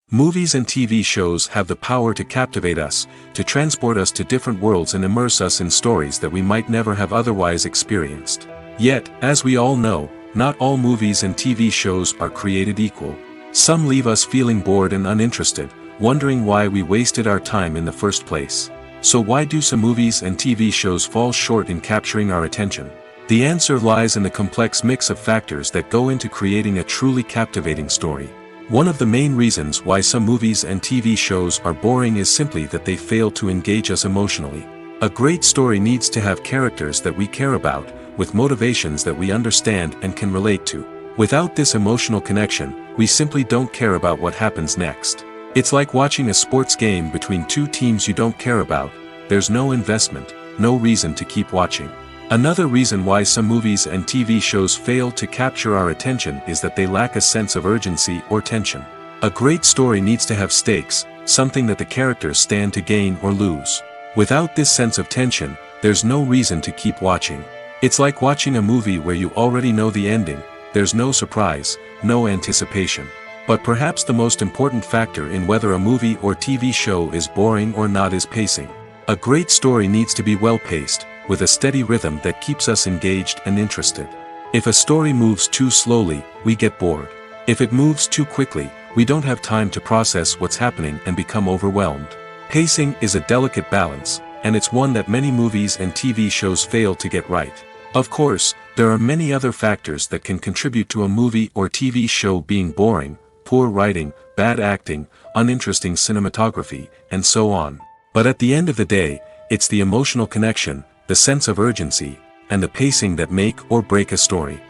Movies and TV shows have the power to captivate us, to transport us to different worlds and immerse us in stories that we might never have otherwise experienced. Yet, as we all know, not all movies and TV shows are created equal. Some leave us feeling bored and uninterested, wondering why we wasted our time in the first place. So why do some movies and TV shows fall short in capturing our attention? The answer lies in the complex mix of factors that go into creating a truly captivating story. One of the main reasons why some movies and TV shows are boring is simply that they fail to engage us emotionally. A great story needs to have characters that we care about, with motivations that we understand and can relate to. Without this emotional connection, we simply don't care about what happens next. It's like watching a sports game between two teams you don't care about. There's no investment, no reason to keep watching. Another reason why some movies and TV shows fail to capture our attention is that they lack a sense of urgency or tension. A great story needs to have stakes, something that the characters stand to gain or lose. Without this sense of tension, there's no reason to keep watching. It's like watching a movie where you already know the ending. There's no surprise, no anticipation. But perhaps the most important factor in whether a movie or TV show is boring or not is pacing. A great story needs to be well-paced, with a steady rhythm that keeps us engaged and interested. If a story moves too slowly, we get bored. If it moves too quickly, we don't have time to process what's happening and become overwhelmed. Pacing is a delicate balance, and it's one that many movies and TV shows fail to get right. Of course, there are many other factors that can contribute to a movie or TV show being boring: poor writing, bad acting, uninteresting cinematography, and so on. But at the end of the day, it's the emotional connection, the sense of urgency, and the pacing that make or break a story.